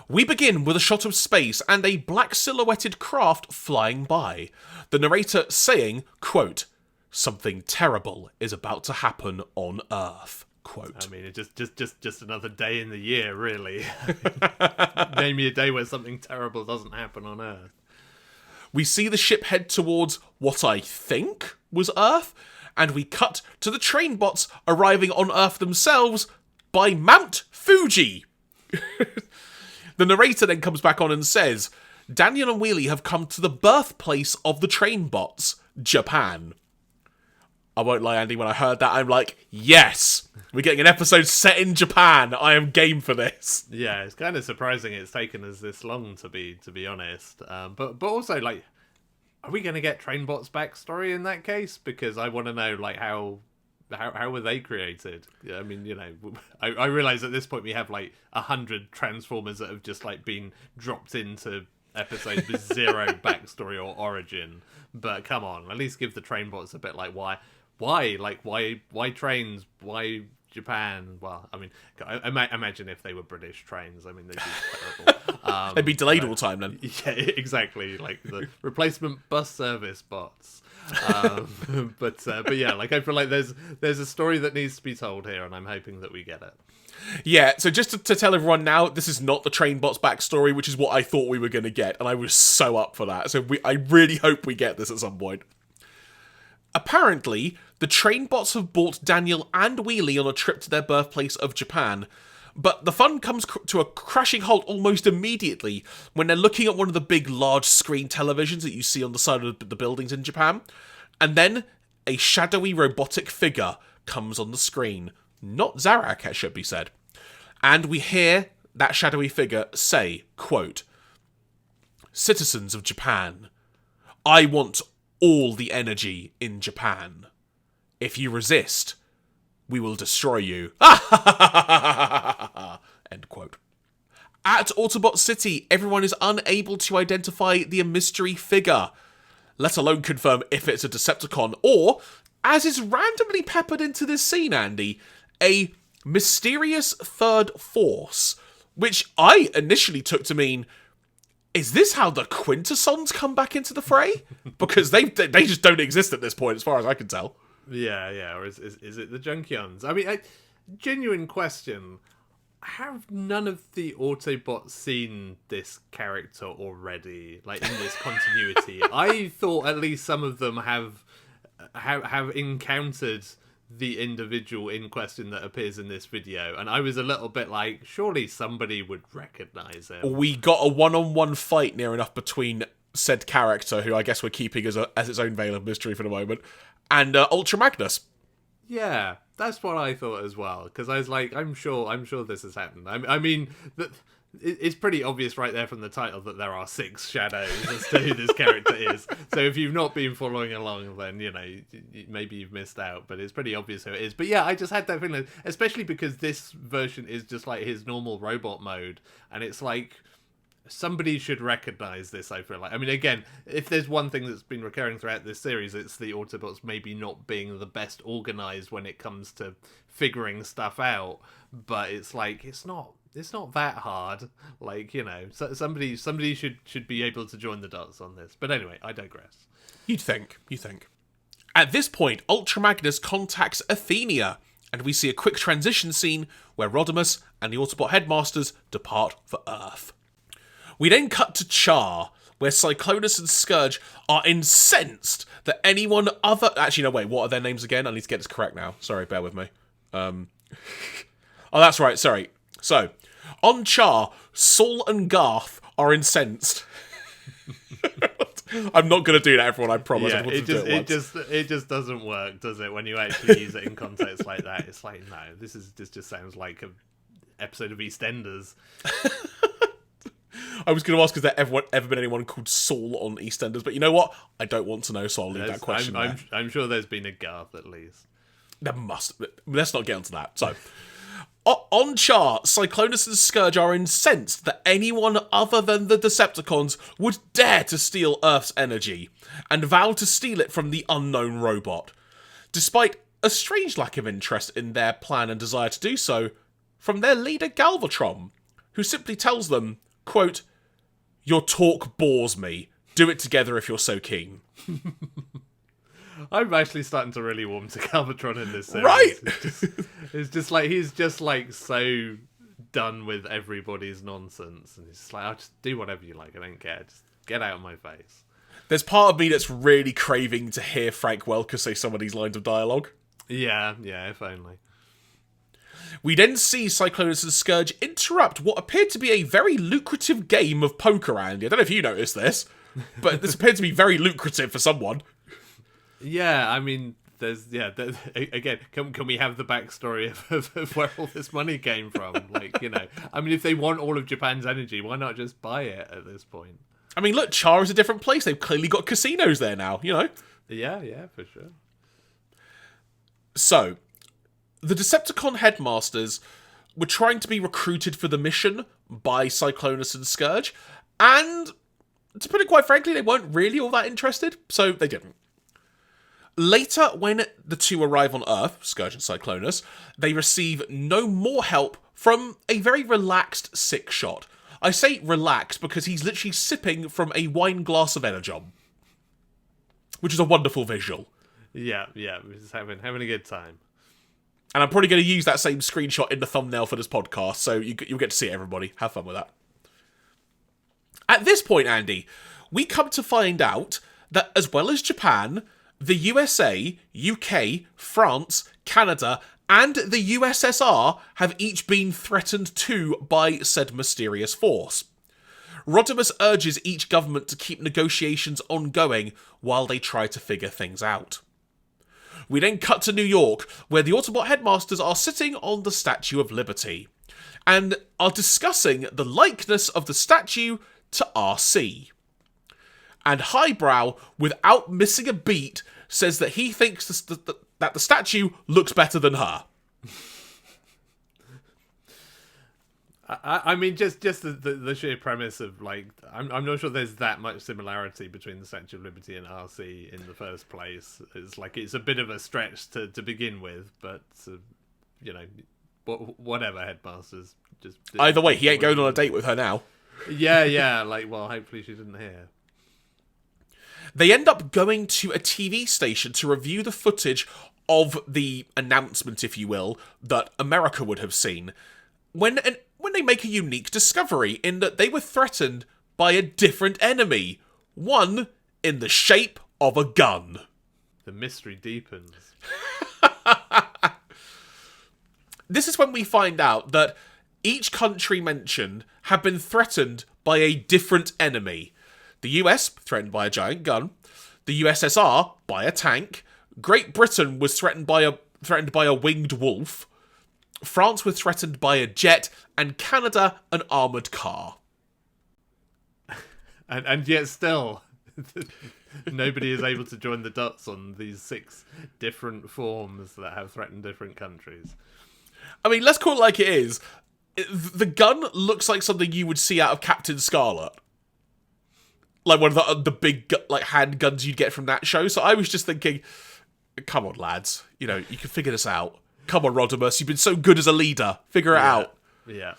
We begin with a shot of space and a black silhouetted craft flying by. The narrator saying, quote, "Something terrible is about to happen on Earth." Quote. I mean, it's just another day in the year, really. Name me a day where something terrible doesn't happen on Earth. We see the ship head towards what I think was Earth, and we cut to the train bots arriving on Earth themselves by Mount Fuji. The narrator then comes back on and says, Daniel and Wheelie have come to the birthplace of the train bots, Japan. I won't lie, Andy, when I heard that, I'm like, yes! We're getting an episode set in Japan. I am game for this. Yeah, it's kind of surprising it's taken us this long, to be honest. But also, like, are we going to get Trainbot's backstory in that case? Because I want to know, like, how were they created? I mean, you know, I realise at this point we have, like, 100 Transformers that have just, like, been dropped into episodes with zero backstory or origin. But come on, at least give the Trainbots a bit, like, why trains? Why Japan. Well, I mean, I imagine if they were British trains, I mean, they'd be terrible. They'd be delayed all the time then. Yeah, exactly. Like the replacement bus service bots. But yeah, like I feel like there's a story that needs to be told here, and I'm hoping that we get it. Yeah, so just to tell everyone now, this is not the Trainbot's backstory, which is what I thought we were going to get, and I was so up for that. So I really hope we get this at some point. Apparently, the Trainbots have brought Daniel and Wheelie on a trip to their birthplace of Japan, but the fun comes to a crashing halt almost immediately when they're looking at one of the big large screen televisions that you see on the side of the buildings in Japan, and then a shadowy robotic figure comes on the screen. Not Zarak, it should be said. And we hear that shadowy figure say, quote, "Citizens of Japan, I want all the energy in Japan. If you resist, we will destroy you." End quote. At Autobot City, everyone is unable to identify the mystery figure, let alone confirm if it's a Decepticon or, as is randomly peppered into this scene, Andy, a mysterious third force, which I initially took to mean, is this how the Quintessons come back into the fray? Because they just don't exist at this point, as far as I can tell. Yeah, or is it the Junkions? I mean, genuine question. Have none of the Autobots seen this character already, like in this continuity? I thought at least some of them have encountered the individual in question that appears in this video, and I was a little bit like, surely somebody would recognize him. We got a one-on-one fight near enough between said character, who I guess we're keeping as its own veil of mystery for the moment, and Ultra Magnus. Yeah, that's what I thought as well, because I was like, I'm sure this has happened. I mean, it's pretty obvious right there from the title that there are 6 shadows as to who this character is. So if you've not been following along, then, you know, maybe you've missed out, but it's pretty obvious who it is. But yeah, I just had that feeling, especially because this version is just like his normal robot mode, and it's like, somebody should recognize this, I feel like. I mean, again, if there's one thing that's been recurring throughout this series, it's the Autobots maybe not being the best organized when it comes to figuring stuff out, but it's like, it's not that hard. Like, you know, so somebody should be able to join the dots on this. But anyway, I digress. You think. At this point, Ultra Magnus contacts Athenia, and we see a quick transition scene where Rodimus and the Autobot Headmasters depart for Earth. We then cut to Char, where Cyclonus and Scourge are incensed that anyone other... Actually, no, wait, what are their names again? I need to get this correct now. Sorry, bear with me. Oh, that's right, sorry. So, on Char, Saul and Garth are incensed. I'm not going to do that, everyone, I promise. Yeah, it just doesn't work, does it? When you actually use it in context like that, it's like, no, this just sounds like an episode of EastEnders. I was going to ask, has there ever been anyone called Saul on EastEnders? But you know what? I don't want to know, so I'll leave that question there. I'm sure there's been a Garth, at least. There must. Let's not get onto that. So, on Char, Cyclonus and Scourge are incensed that anyone other than the Decepticons would dare to steal Earth's energy, and vow to steal it from the unknown robot. Despite a strange lack of interest in their plan and desire to do so, from their leader Galvatron, who simply tells them, quote, "Your talk bores me. Do it together if you're so keen." I'm actually starting to really warm to Galvatron in this series. Right? It's just like, he's just like so done with everybody's nonsense. And he's just like, I'll just do whatever you like. I don't care. Just get out of my face. There's part of me that's really craving to hear Frank Welker say some of these lines of dialogue. Yeah, if only. We then see Cyclonus and Scourge interrupt what appeared to be a very lucrative game of poker, Andy. I don't know if you noticed this, but this appeared to be very lucrative for someone. Yeah, I mean, again, can we have the backstory of where all this money came from? Like, you know, I mean, if they want all of Japan's energy, why not just buy it at this point? I mean, look, Char is a different place. They've clearly got casinos there now, you know? Yeah, for sure. So, the Decepticon Headmasters were trying to be recruited for the mission by Cyclonus and Scourge, and to put it quite frankly, they weren't really all that interested, so they didn't. Later, when the two arrive on Earth, Scourge and Cyclonus, they receive no more help from a very relaxed Six Shot. I say relaxed because he's literally sipping from a wine glass of Energon, which is a wonderful visual. Yeah, he's having a good time. And I'm probably going to use that same screenshot in the thumbnail for this podcast, so you'll get to see it, everybody. Have fun with that. At this point, Andy, we come to find out that as well as Japan, the USA, UK, France, Canada, and the USSR have each been threatened too by said mysterious force. Rodimus urges each government to keep negotiations ongoing while they try to figure things out. We then cut to New York, where the Autobot Headmasters are sitting on the Statue of Liberty, and are discussing the likeness of the statue to RC. And Highbrow, without missing a beat, says that he thinks that the statue looks better than her. I mean, just the sheer premise of, like, I'm not sure there's that much similarity between the Statue of Liberty and RC in the first place. It's like, it's a bit of a stretch to begin with, but, you know, whatever, Headmasters. Just either way, he ain't going on a date with her now. Yeah, like, well, hopefully she didn't hear. They end up going to a TV station to review the footage of the announcement, if you will, that America would have seen, when they make a unique discovery in that they were threatened by a different enemy, one in the shape of a gun. The mystery deepens. This is when we find out that each country mentioned have been threatened by a different enemy. The US, threatened by a giant gun. The USSR, by a tank. Great Britain was threatened by a winged wolf. France was threatened by a jet. And Canada, an armoured car. And yet still, nobody is able to join the dots on these 6 different forms that have threatened different countries. I mean, let's call it like it is. The gun looks like something you would see out of Captain Scarlet. Like one of the big like handguns you'd get from that show. So I was just thinking, come on, lads. You know, you can figure this out. Come on, Rodimus. You've been so good as a leader. Figure it out. Yeah.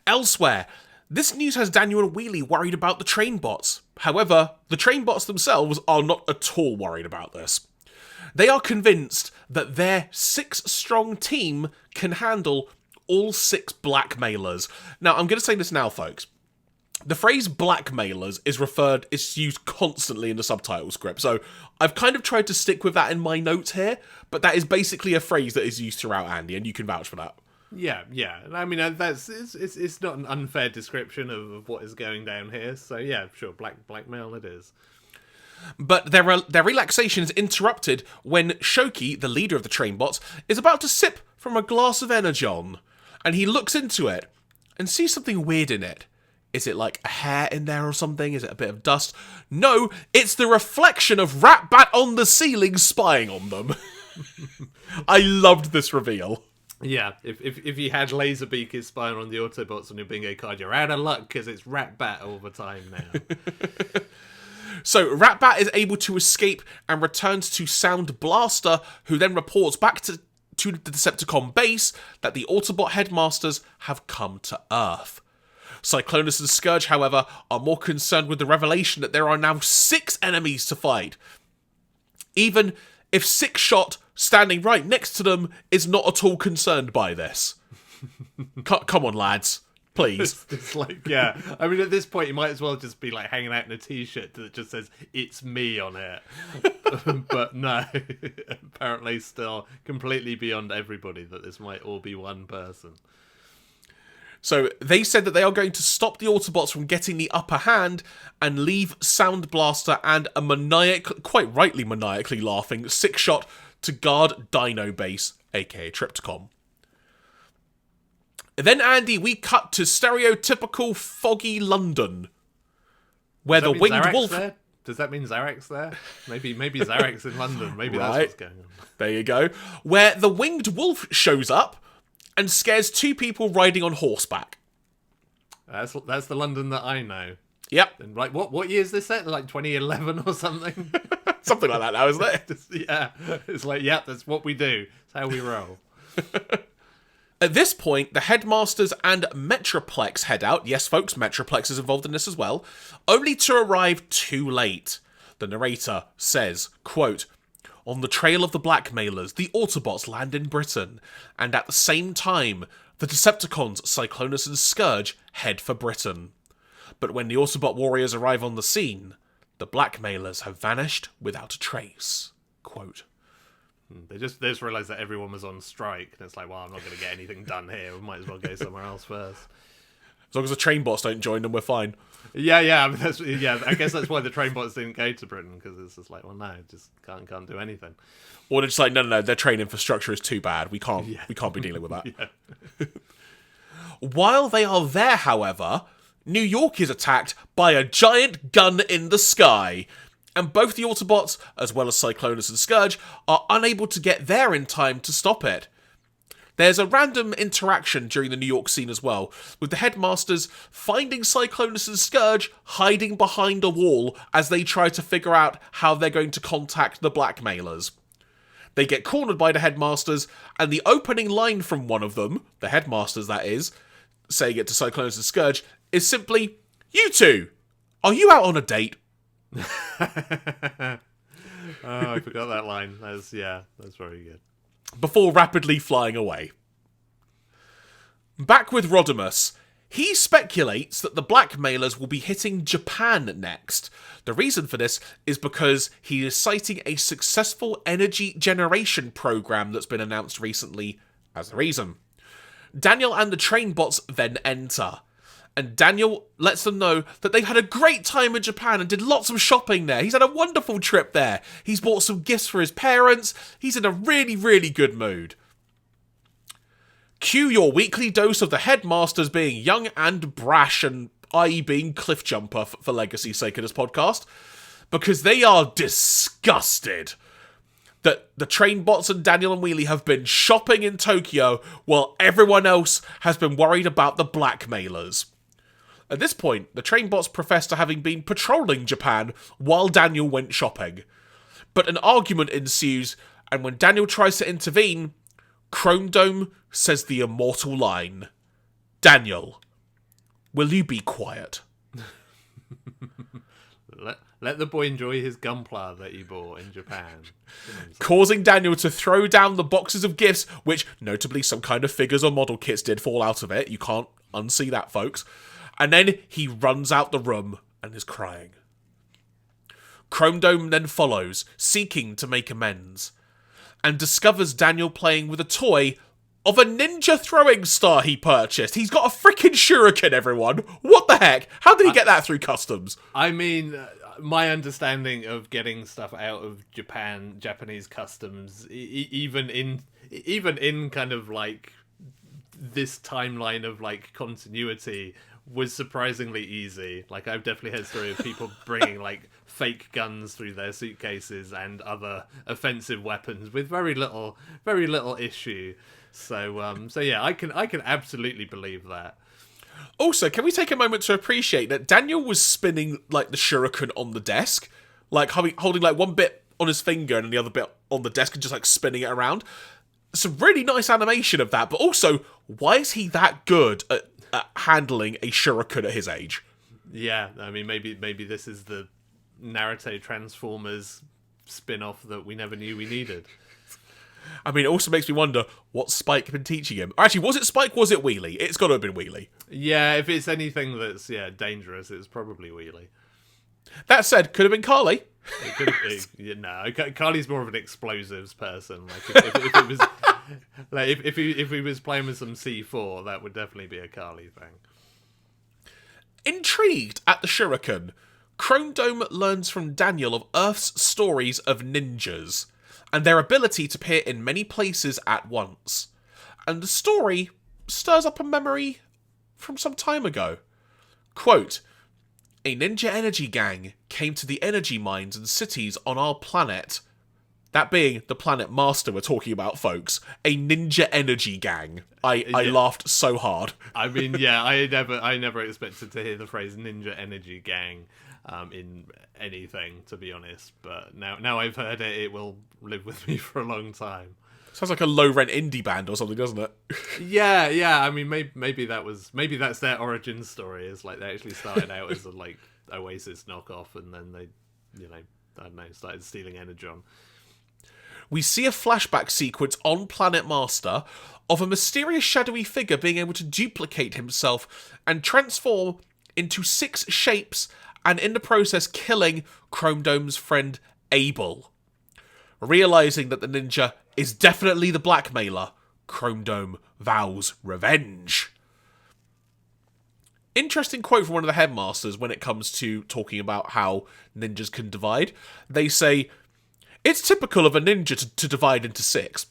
Elsewhere, this news has Daniel and Wheelie worried about the train bots. However, the train bots themselves are not at all worried about this. They are convinced that their 6-strong team can handle all 6 blackmailers. Now, I'm going to say this now, folks. The phrase blackmailers is used constantly in the subtitle script, so I've kind of tried to stick with that in my notes here, but that is basically a phrase that is used throughout, Andy, and you can vouch for that. Yeah. I mean, it's not an unfair description of what is going down here. So yeah, sure, blackmail it is. But their relaxation is interrupted when Shoki, the leader of the train bots, is about to sip from a glass of Energon, and he looks into it and sees something weird in it. Is it like a hair in there or something? Is it a bit of dust? No, it's the reflection of Rat-Bat on the ceiling spying on them. I loved this reveal. Yeah, if you had Laserbeak spying on the Autobots on your bingo card, you're out of luck because it's Rat-Bat all the time now. So Rat-Bat is able to escape and returns to Sound Blaster, who then reports back to the Decepticon base that the Autobot Headmasters have come to Earth. Cyclonus and Scourge, however, are more concerned with the revelation that there are now 6 enemies to fight. Even if 6 Shot, standing right next to them, is not at all concerned by this. Come on, lads. Please. It's like, yeah. I mean, at this point, you might as well just be like hanging out in a t-shirt that just says, "It's me" on it. But no, apparently still completely beyond everybody that this might all be one person. So they said that they are going to stop the Autobots from getting the upper hand and leave Sound Blaster and a quite rightly maniacally laughing 6 Shot to guard Dino Base, aka Trypticon. Then, Andy, we cut to stereotypical foggy London, where the winged Zarak's wolf. There? Does that mean Zarak's there? Maybe Zarak's in London. Maybe Right. that's what's going on. There you go. Where the winged wolf shows up and scares 2 people riding on horseback. That's the London that I know. Yep. And like, what year is this set? Like 2011 or something? Something like that now, isn't it? Yeah, it's like, yeah, that's what we do. It's how we roll. At this point, the Headmasters and Metroplex head out. Yes, folks, Metroplex is involved in this as well. Only to arrive too late. The narrator says, quote, "On the trail of the blackmailers, the Autobots land in Britain, and at the same time, the Decepticons, Cyclonus and Scourge head for Britain. But when the Autobot warriors arrive on the scene, the blackmailers have vanished without a trace." Quote. They just realised that everyone was on strike, and it's like, well, I'm not going to get anything done here. We might as well go somewhere else first. As long as the train bots don't join them, we're fine. Yeah. I mean, I guess that's why the train bots didn't go to Britain, because it's just like, well, no, just can't do anything. Or they're just like, no, their train infrastructure is too bad. We can't be dealing with that. Yeah. While they are there, however, New York is attacked by a giant gun in the sky, and both the Autobots, as well as Cyclonus and Scourge, are unable to get there in time to stop it. There's a random interaction during the New York scene as well, with the Headmasters finding Cyclonus and Scourge hiding behind a wall as they try to figure out how they're going to contact the blackmailers. They get cornered by the Headmasters, and the opening line from one of them, the Headmasters that is, saying it to Cyclonus and Scourge, is simply, "You two, are you out on a date?" Oh, I forgot that line. That's very good. Before rapidly flying away. Back with Rodimus. He speculates that the blackmailers will be hitting Japan next. The reason for this is because he is citing a successful energy generation program that's been announced recently as the reason. Daniel and the train bots then enter, and Daniel lets them know that they've had a great time in Japan and did lots of shopping there. He's had a wonderful trip there. He's bought some gifts for his parents. He's in a really, really good mood. Cue your weekly dose of the Headmasters being young and brash, and i.e. being Cliffjumper for legacy's sake of this podcast, because they are disgusted that the train bots and Daniel and Wheelie have been shopping in Tokyo while everyone else has been worried about the blackmailers. At this point, the train bots profess to having been patrolling Japan while Daniel went shopping. But an argument ensues, and when Daniel tries to intervene, Chrome Dome says the immortal line, "Daniel, will you be quiet?" Let the boy enjoy his gunpla that he bought in Japan. Causing Daniel to throw down the boxes of gifts, which notably some kind of figures or model kits did fall out of it. You can't unsee that, folks. And then he runs out the room and is crying. Chrome Dome then follows, seeking to make amends, and discovers Daniel playing with a toy of a ninja throwing star he purchased. He's got a freaking shuriken, everyone. What the heck? How did he get that through customs? I mean, my understanding of getting stuff out of Japanese customs, even in kind of like this timeline of like continuity, was surprisingly easy. Like, I've definitely heard stories of people bringing like fake guns through their suitcases and other offensive weapons with very little issue. So yeah, I can absolutely believe that. Also, can we take a moment to appreciate that Daniel was spinning like the shuriken on the desk, like holding like one bit on his finger and the other bit on the desk and just like spinning it around. It's a really nice animation of that, but also, why is he that good at handling a shuriken at his age? Yeah, I mean, maybe this is the Naruto Transformers spin-off that we never knew we needed. I mean, it also makes me wonder what Spike been teaching him. Actually, was it Spike? Was it Wheelie? It's got to have been Wheelie. Yeah, if it's anything that's dangerous, it's probably Wheelie. That said, could have been Carly. It could have, no, Carly's more of an explosives person. Like if it was, like if he was playing with some C4, that would definitely be a Carly thing. Intrigued at the shuriken, Chrome Dome learns from Daniel of Earth's stories of ninjas and their ability to appear in many places at once. And the story stirs up a memory from some time ago. Quote, "A ninja energy gang came to the energy mines and cities on our planet. That being the Planet Master we're talking about, folks. A ninja energy gang. I laughed so hard. I mean, yeah, I never expected to hear the phrase ninja energy gang in anything, to be honest. But now I've heard it, it will live with me for a long time. Sounds like a low-rent indie band or something, doesn't it? Yeah. I mean, maybe that's their origin story. Is like they actually started out as a like Oasis knockoff, and then they, I don't know, started stealing Energon. We see a flashback sequence on Planet Master of a mysterious shadowy figure being able to duplicate himself and transform into 6 shapes, and in the process killing Chrome Dome's friend Abel. Realizing that the ninja is definitely the blackmailer, Chrome Dome vows revenge. Interesting quote from one of the Headmasters when it comes to talking about how ninjas can divide. They say, "It's typical of a ninja to divide into 6.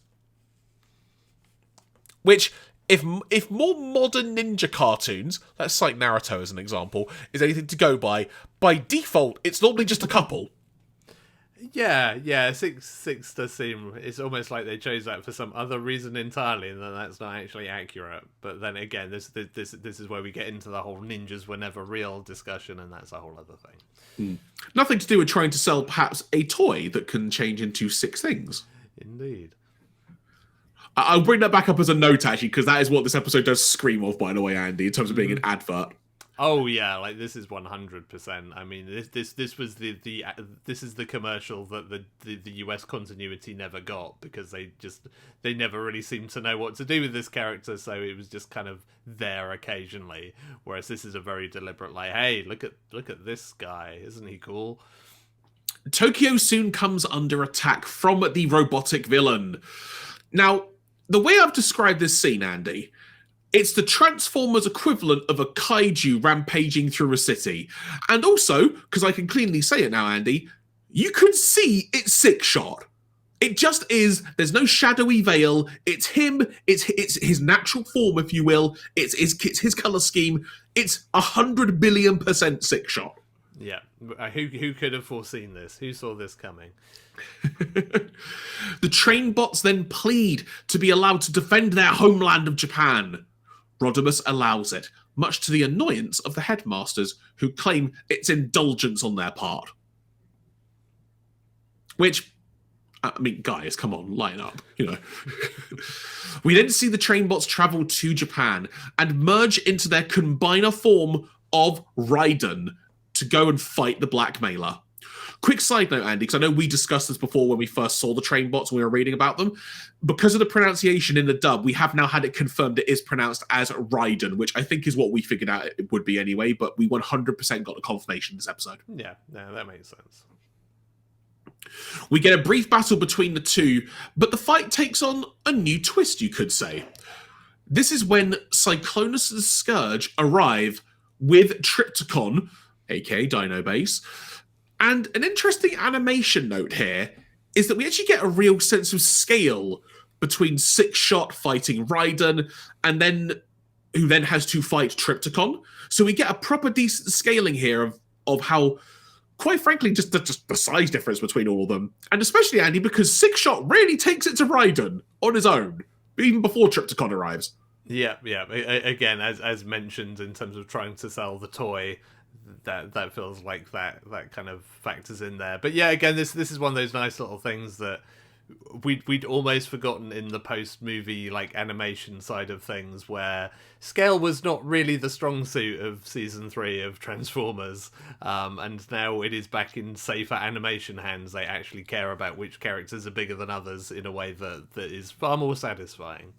Which, if more modern ninja cartoons, let's cite Naruto as an example, is anything to go by default, it's normally just a couple. Yeah, six does seem, it's almost like they chose that for some other reason entirely, and then that's not actually accurate. But then again, this is where we get into the whole ninjas were never real discussion, and that's a whole other thing. Nothing to do with trying to sell perhaps a toy that can change into 6 things. Indeed. I'll bring that back up as a note, actually, because that is what this episode does scream of, by the way, Andy, in terms of being an advert. Oh yeah, like this is 100%. I mean, this was this is the commercial that the US continuity never got, because they never really seemed to know what to do with this character, so it was just kind of there occasionally. Whereas this is a very deliberate, like, hey, look at this guy, isn't he cool? Tokyo soon comes under attack from the robotic villain. Now, the way I've described this scene, Andy, it's the Transformers equivalent of a kaiju rampaging through a city. And also, because I can cleanly say it now, Andy, you can see it's 6-shot. It just is. There's no shadowy veil. It's him. It's his natural form, if you will. It's his color scheme. It's 100 billion% 6-shot. Yeah. Who could have foreseen this? Who saw this coming? The train bots then plead to be allowed to defend their homeland of Japan. Rodimus allows it, much to the annoyance of the Headmasters, who claim it's indulgence on their part. Which, I mean, guys, come on, line up, We then see the train bots travel to Japan and merge into their combiner form of Raiden to go and fight the blackmailer. Quick side note, Andy, because I know we discussed this before when we first saw the train bots and we were reading about them. Because of the pronunciation in the dub, we have now had it confirmed it is pronounced as Raiden, which I think is what we figured out it would be anyway, but we 100% got the confirmation this episode. Yeah, that makes sense. We get a brief battle between the two, but the fight takes on a new twist, you could say. This is when Cyclonus' Scourge arrive with Trypticon, aka Dino Base. And an interesting animation note here is that we actually get a real sense of scale between 6-shot fighting Raiden and then who then has to fight Trypticon. So we get a proper decent scaling here of how, quite frankly, just the size difference between all of them. And especially, Andy, because 6-shot really takes it to Raiden on his own, even before Trypticon arrives. Yeah. Again, as mentioned, in terms of trying to sell the toy, that feels like that kind of factors in there. But yeah, again, this is one of those nice little things that we'd almost forgotten in the post-movie like animation side of things, where scale was not really the strong suit of season 3 of Transformers, and now it is back in safer animation hands. They actually care about which characters are bigger than others in a way that is far more satisfying.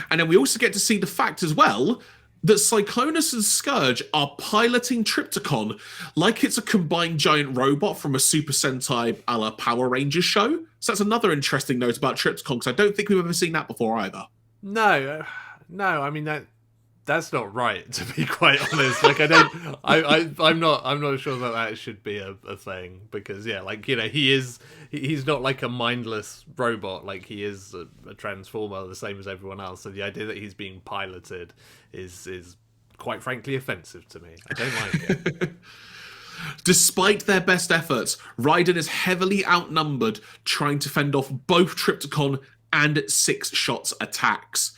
And then we also get to see the fact as well that Cyclonus and Scourge are piloting Trypticon like it's a combined giant robot from a Super Sentai a la Power Rangers show. So that's another interesting note about Trypticon, because I don't think we've ever seen that before either. No, I mean that's not right, to be quite honest. Like I'm not sure that should be a thing, because yeah, like, he's not like a mindless robot, like he is a transformer the same as everyone else. So the idea that he's being piloted is quite frankly offensive to me. I don't like it. Despite their best efforts, Raiden is heavily outnumbered, trying to fend off both Trypticon and Six Shot's attacks.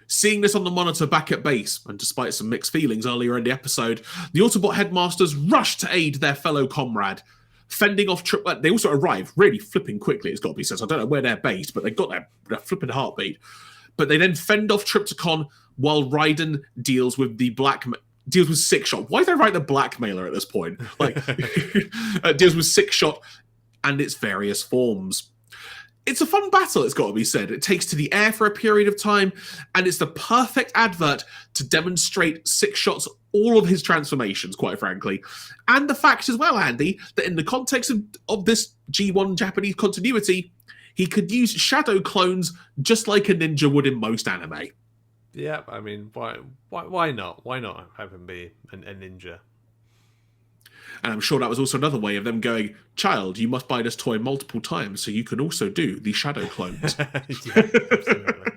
Seeing this on the monitor back at base, and despite some mixed feelings earlier in the episode, the Autobot headmasters rush to aid their fellow comrade, fending off They also arrive really flipping quickly, it's got to be said. I don't know where they're based, but they've got their flipping heartbeat. But they then fend off Trypticon while Raiden deals with Six Shot. Why did I write the blackmailer at this point? Deals with Six Shot and its various forms. It's a fun battle, it's got to be said. It takes to the air for a period of time, and it's the perfect advert to demonstrate Six Shot's all of his transformations, quite frankly. And the fact as well, Andy, that in the context of this G1 Japanese continuity, he could use shadow clones just like a ninja would in most anime. Yeah, I mean, why not? Why not have him be a ninja? And I'm sure that was also another way of them going, child, you must buy this toy multiple times so you can also do the shadow clones. Yeah, absolutely.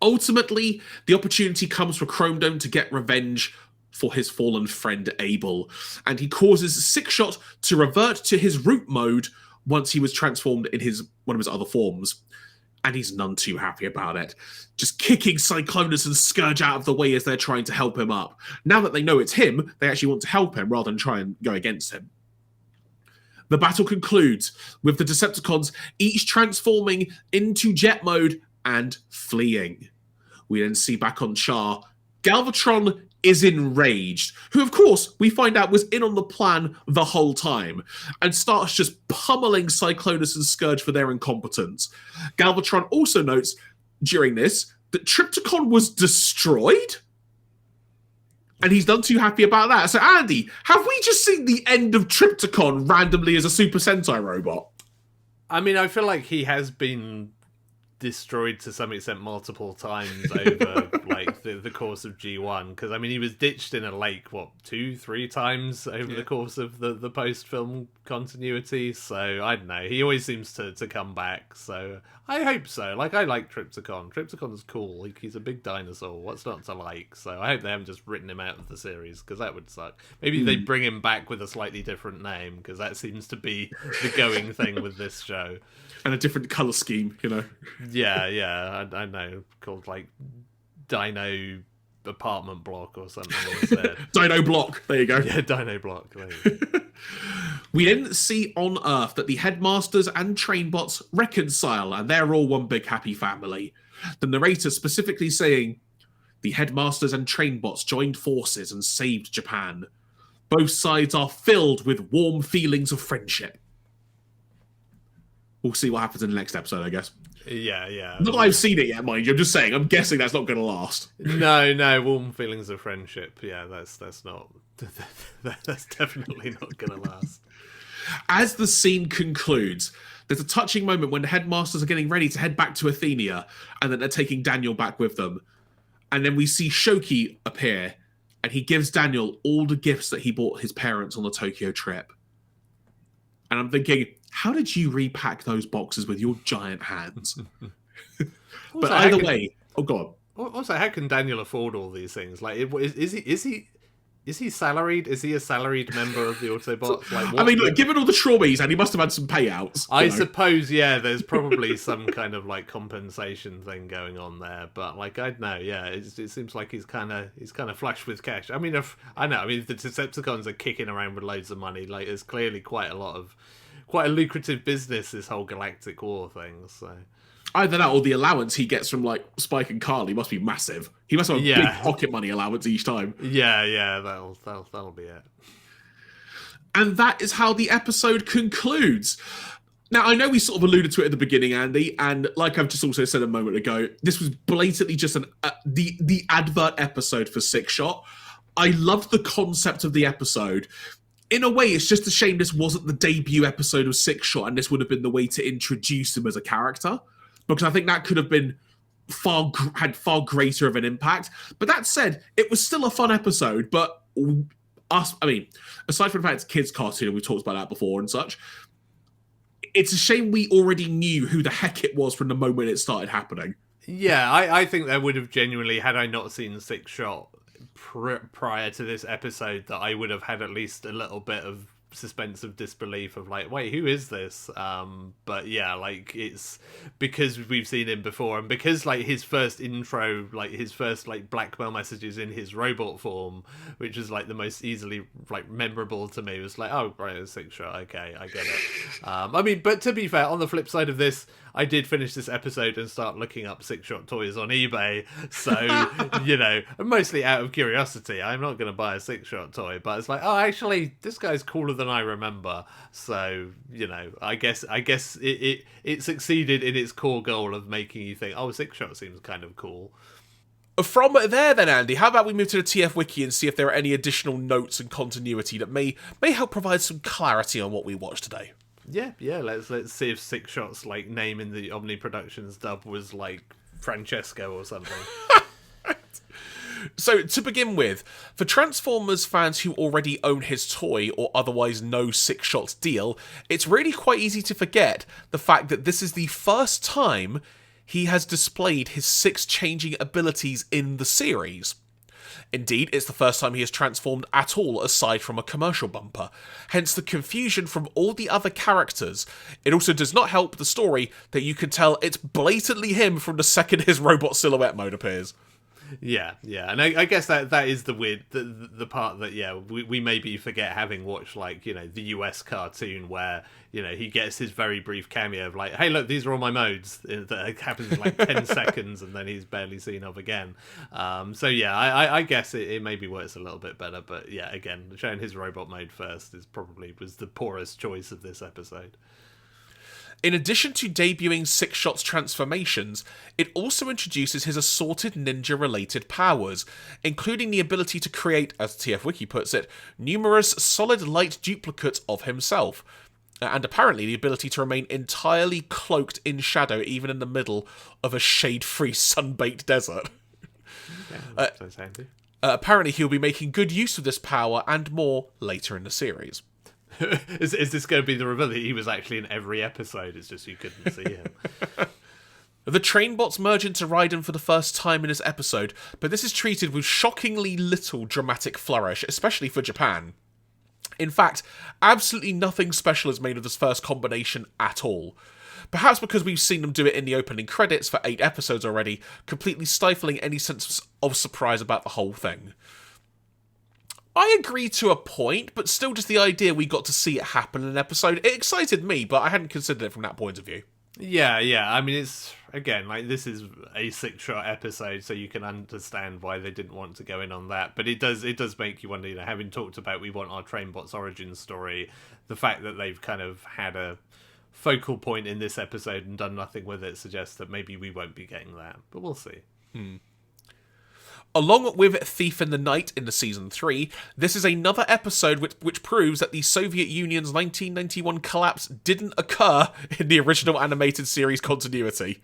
Ultimately, the opportunity comes for Chrome Dome to get revenge for his fallen friend Abel, and he causes Six Shot to revert to his root mode once he was transformed in one of his other forms. And he's none too happy about it. Just kicking Cyclonus and Scourge out of the way as they're trying to help him up. Now that they know it's him, they actually want to help him rather than try and go against him. The battle concludes with the Decepticons each transforming into jet mode and fleeing. We then see back on Char, Galvatron is enraged, who of course we find out was in on the plan the whole time, and starts just pummeling Cyclonus and Scourge for their incompetence. Galvatron also notes during this that Trypticon was destroyed, and he's none too happy about that. So Andy, have we just seen the end of Trypticon randomly as a Super Sentai robot? I mean, I feel like he has been destroyed to some extent multiple times over like the course of G1, because I mean he was ditched in a lake 2-3 times over the course of the post-film continuity, so I don't know, he always seems to come back, so I hope so. Like, I like Trypticon's cool, like, he's a big dinosaur, what's not to like? So I hope they haven't just written him out of the series, because that would suck. Maybe they bring him back with a slightly different name, because that seems to be the going thing with this show. And a different colour scheme, you know. Yeah, I know, called like Dino Apartment Block or something instead. Dino Block, there you go. Yeah, Dino Block. There you go. We then see on Earth that the Headmasters and Trainbots reconcile, and they're all one big happy family. The narrator specifically saying, the Headmasters and Trainbots joined forces and saved Japan. Both sides are filled with warm feelings of friendship. We'll see what happens in the next episode, I guess. Yeah. Not that I've seen it yet, mind you. I'm just saying, I'm guessing that's not going to last. No, warm feelings of friendship. Yeah, that's not... that's definitely not going to last. As the scene concludes, there's a touching moment when the Headmasters are getting ready to head back to Athenia, and then they're taking Daniel back with them. And then we see Shoki appear, and he gives Daniel all the gifts that he bought his parents on the Tokyo trip. And I'm thinking, how did you repack those boxes with your giant hands? But either way, oh god. Also, how can Daniel afford all these things? Like, is he salaried? Is he a salaried member of the Autobots? Like, I mean, look, given all the trauma he's had, he must have had some payouts. I suppose, yeah. There's probably some kind of like compensation thing going on there, but like, I don't know. Yeah, it seems like he's kind of flush with cash. I mean, the Decepticons are kicking around with loads of money. Like, there's clearly quite a lucrative business, this whole galactic war thing. So either that or the allowance he gets from like Spike and Carly must be massive. He must have a big pocket money allowance each time. Yeah, that'll be it. And that is how the episode concludes. Now, I know we sort of alluded to it at the beginning, Andy, and like I've just also said a moment ago, this was blatantly just the advert episode for Six Shot. I loved the concept of the episode. In a way, it's just a shame this wasn't the debut episode of Six Shot, and this would have been the way to introduce him as a character, because I think that could have been had far greater of an impact. But that said, it was still a fun episode. But aside from the fact it's a kids' cartoon, and we've talked about that before and such, it's a shame we already knew who the heck it was from the moment it started happening. Yeah, I think that would have genuinely, had I not seen Six Shot prior to this episode that I would have had at least a little bit of suspense of disbelief of like, wait, who is this? But yeah, like, it's because we've seen him before, and because like his first intro, like his first like blackmail messages in his robot form, which is like the most easily like memorable to me, was like, oh right, a six shot, okay, I get it. I mean, but to be fair, on the flip side of this, I did finish this episode and start looking up six shot toys on eBay, so you know, mostly out of curiosity. I'm not going to buy a six shot toy, but it's like, oh, actually, this guy's cooler than I remember. So you know, I guess it succeeded in its core goal of making you think, oh, six shot seems kind of cool. From there then, Andy, how about we move to the TF Wiki and see if there are any additional notes and continuity that may help provide some clarity on what we watched today. Yeah. Let's see if Six Shot's like name in the Omni Productions dub was like Francesco or something. So, to begin with, for Transformers fans who already own his toy or otherwise know Six Shot's deal, it's really quite easy to forget the fact that this is the first time he has displayed his six changing abilities in the series. Indeed, it's the first time he has transformed at all aside from a commercial bumper, hence the confusion from all the other characters. It also does not help the story that you can tell it's blatantly him from the second his robot silhouette mode appears. Yeah, and I guess that is the weird, the part that, yeah, we maybe forget, having watched, like, you know, the US cartoon where, you know, he gets his very brief cameo of like, hey, look, these are all my modes, that happens in like 10 seconds, and then he's barely seen of again. So yeah, I guess it maybe works a little bit better, but yeah, again, showing his robot mode first was the poorest choice of this episode. In addition to debuting Six Shot's transformations, it also introduces his assorted ninja-related powers, including the ability to create, as TF Wiki puts it, numerous solid light duplicates of himself, and apparently the ability to remain entirely cloaked in shadow even in the middle of a shade-free sun-baked desert. Yeah, sounds handy. Apparently he'll be making good use of this power and more later in the series. Is this going to be the reveal that he was actually in every episode? It's just you couldn't see him. The Trainbots merge into Raiden for the first time in this episode, but this is treated with shockingly little dramatic flourish, especially for Japan. In fact, absolutely nothing special is made of this first combination at all. Perhaps because we've seen them do it in the opening credits for 8 episodes already, completely stifling any sense of surprise about the whole thing. I agree to a point, but still just the idea we got to see it happen in an episode, it excited me, but I hadn't considered it from that point of view. Yeah, I mean, it's, again, like, this is a six-shot episode, so you can understand why they didn't want to go in on that, but it does make you wonder, you know, having talked about we want our Trainbots origin story, the fact that they've kind of had a focal point in this episode and done nothing with it suggests that maybe we won't be getting that, but we'll see. Along with Thief in the Night in the Season 3, this is another episode which proves that the Soviet Union's 1991 collapse didn't occur in the original animated series continuity.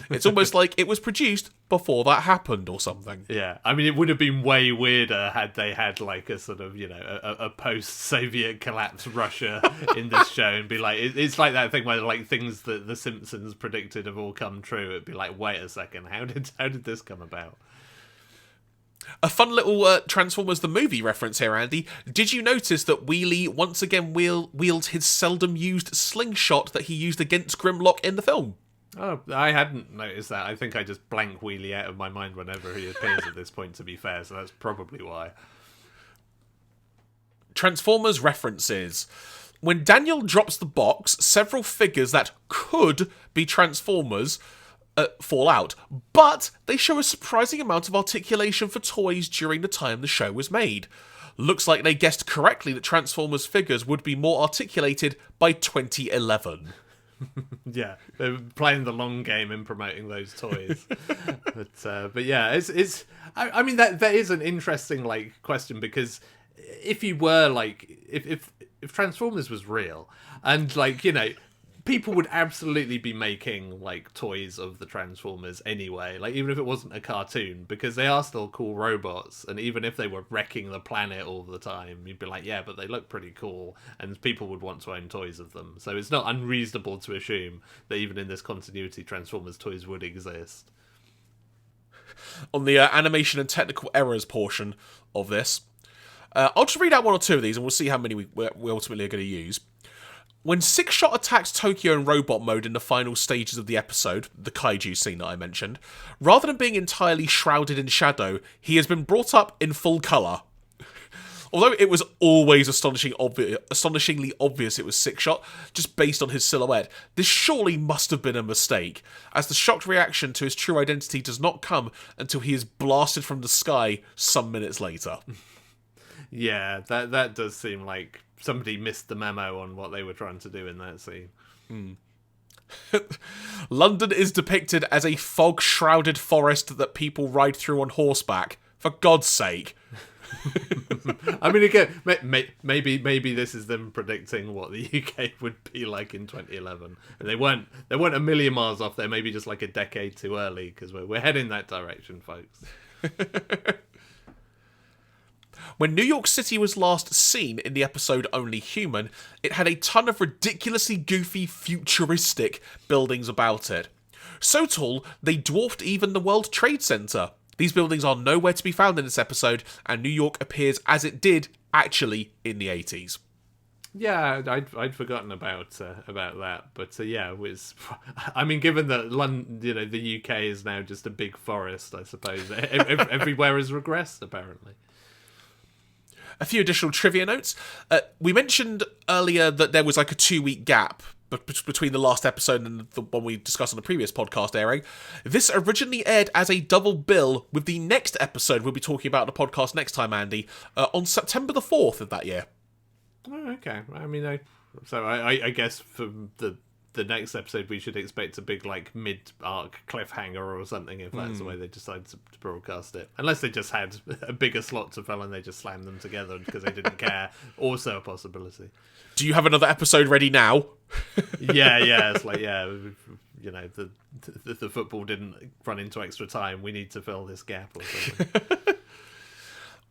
It's almost like it was produced before that happened or something. Yeah, I mean, it would have been way weirder had they had like a sort of, you know, a post-Soviet collapse Russia in this show, and be like, it's like that thing where like things that The Simpsons predicted have all come true. It'd be like, wait a second, how did this come about? A fun little Transformers the movie reference here, Andy. Did you notice that Wheelie once again wields his seldom used slingshot that he used against Grimlock in the film? Oh, I hadn't noticed that. I think I just blank Wheelie out of my mind whenever he appears at this point, to be fair, so that's probably why. Transformers references. When Daniel drops the box, several figures that could be Transformers fall out, but they show a surprising amount of articulation for toys during the time the show was made. Looks like they guessed correctly that Transformers figures would be more articulated by 2011. Yeah, they're playing the long game in promoting those toys. but yeah, it's I mean, that is an interesting like question, because if you were like, if Transformers was real, and like, you know, people would absolutely be making like toys of the Transformers anyway, like even if it wasn't a cartoon, because they are still cool robots, and even if they were wrecking the planet all the time, you'd be like, yeah, but they look pretty cool, and people would want to own toys of them. So it's not unreasonable to assume that even in this continuity, Transformers toys would exist. on the animation and technical errors portion of this. I'll just read out one or two of these and we'll see how many we ultimately are going to use. When Six-Shot attacks Tokyo in robot mode in the final stages of the episode, the kaiju scene that I mentioned, rather than being entirely shrouded in shadow, he has been brought up in full colour. Although it was always astonishingly obvious it was Six-Shot, just based on his silhouette, this surely must have been a mistake, as the shocked reaction to his true identity does not come until he is blasted from the sky some minutes later. Yeah, that does seem like somebody missed the memo on what they were trying to do in that scene. London is depicted as a fog-shrouded forest that people ride through on horseback. For God's sake. I mean, again, maybe this is them predicting what the UK would be like in 2011. And they weren't a million miles off. They're maybe just like a decade too early, because we're heading that direction, folks. When New York City was last seen in the episode Only Human, it had a ton of ridiculously goofy, futuristic buildings about it. So tall, they dwarfed even the World Trade Center. These buildings are nowhere to be found in this episode, and New York appears as it did, actually, in the 80s. Yeah, I'd forgotten about that, but yeah, it was. I mean, given that London, the UK is now just a big forest, I suppose everywhere has regressed apparently. A few additional trivia notes. We mentioned earlier that there was like a 2-week gap between the last episode and the one we discussed on the previous podcast airing. This originally aired as a double bill with the next episode we'll be talking about on the podcast next time, Andy, on September the 4th of that year. Oh, okay. I mean, I guess for the next episode we should expect a big like mid-arc cliffhanger or something, if that's the way they decide to broadcast it. Unless they just had a bigger slot to fill and they just slammed them together because they didn't care. Also a possibility. Do you have another episode ready now? Yeah. It's like, the football didn't run into extra time. We need to fill this gap or something.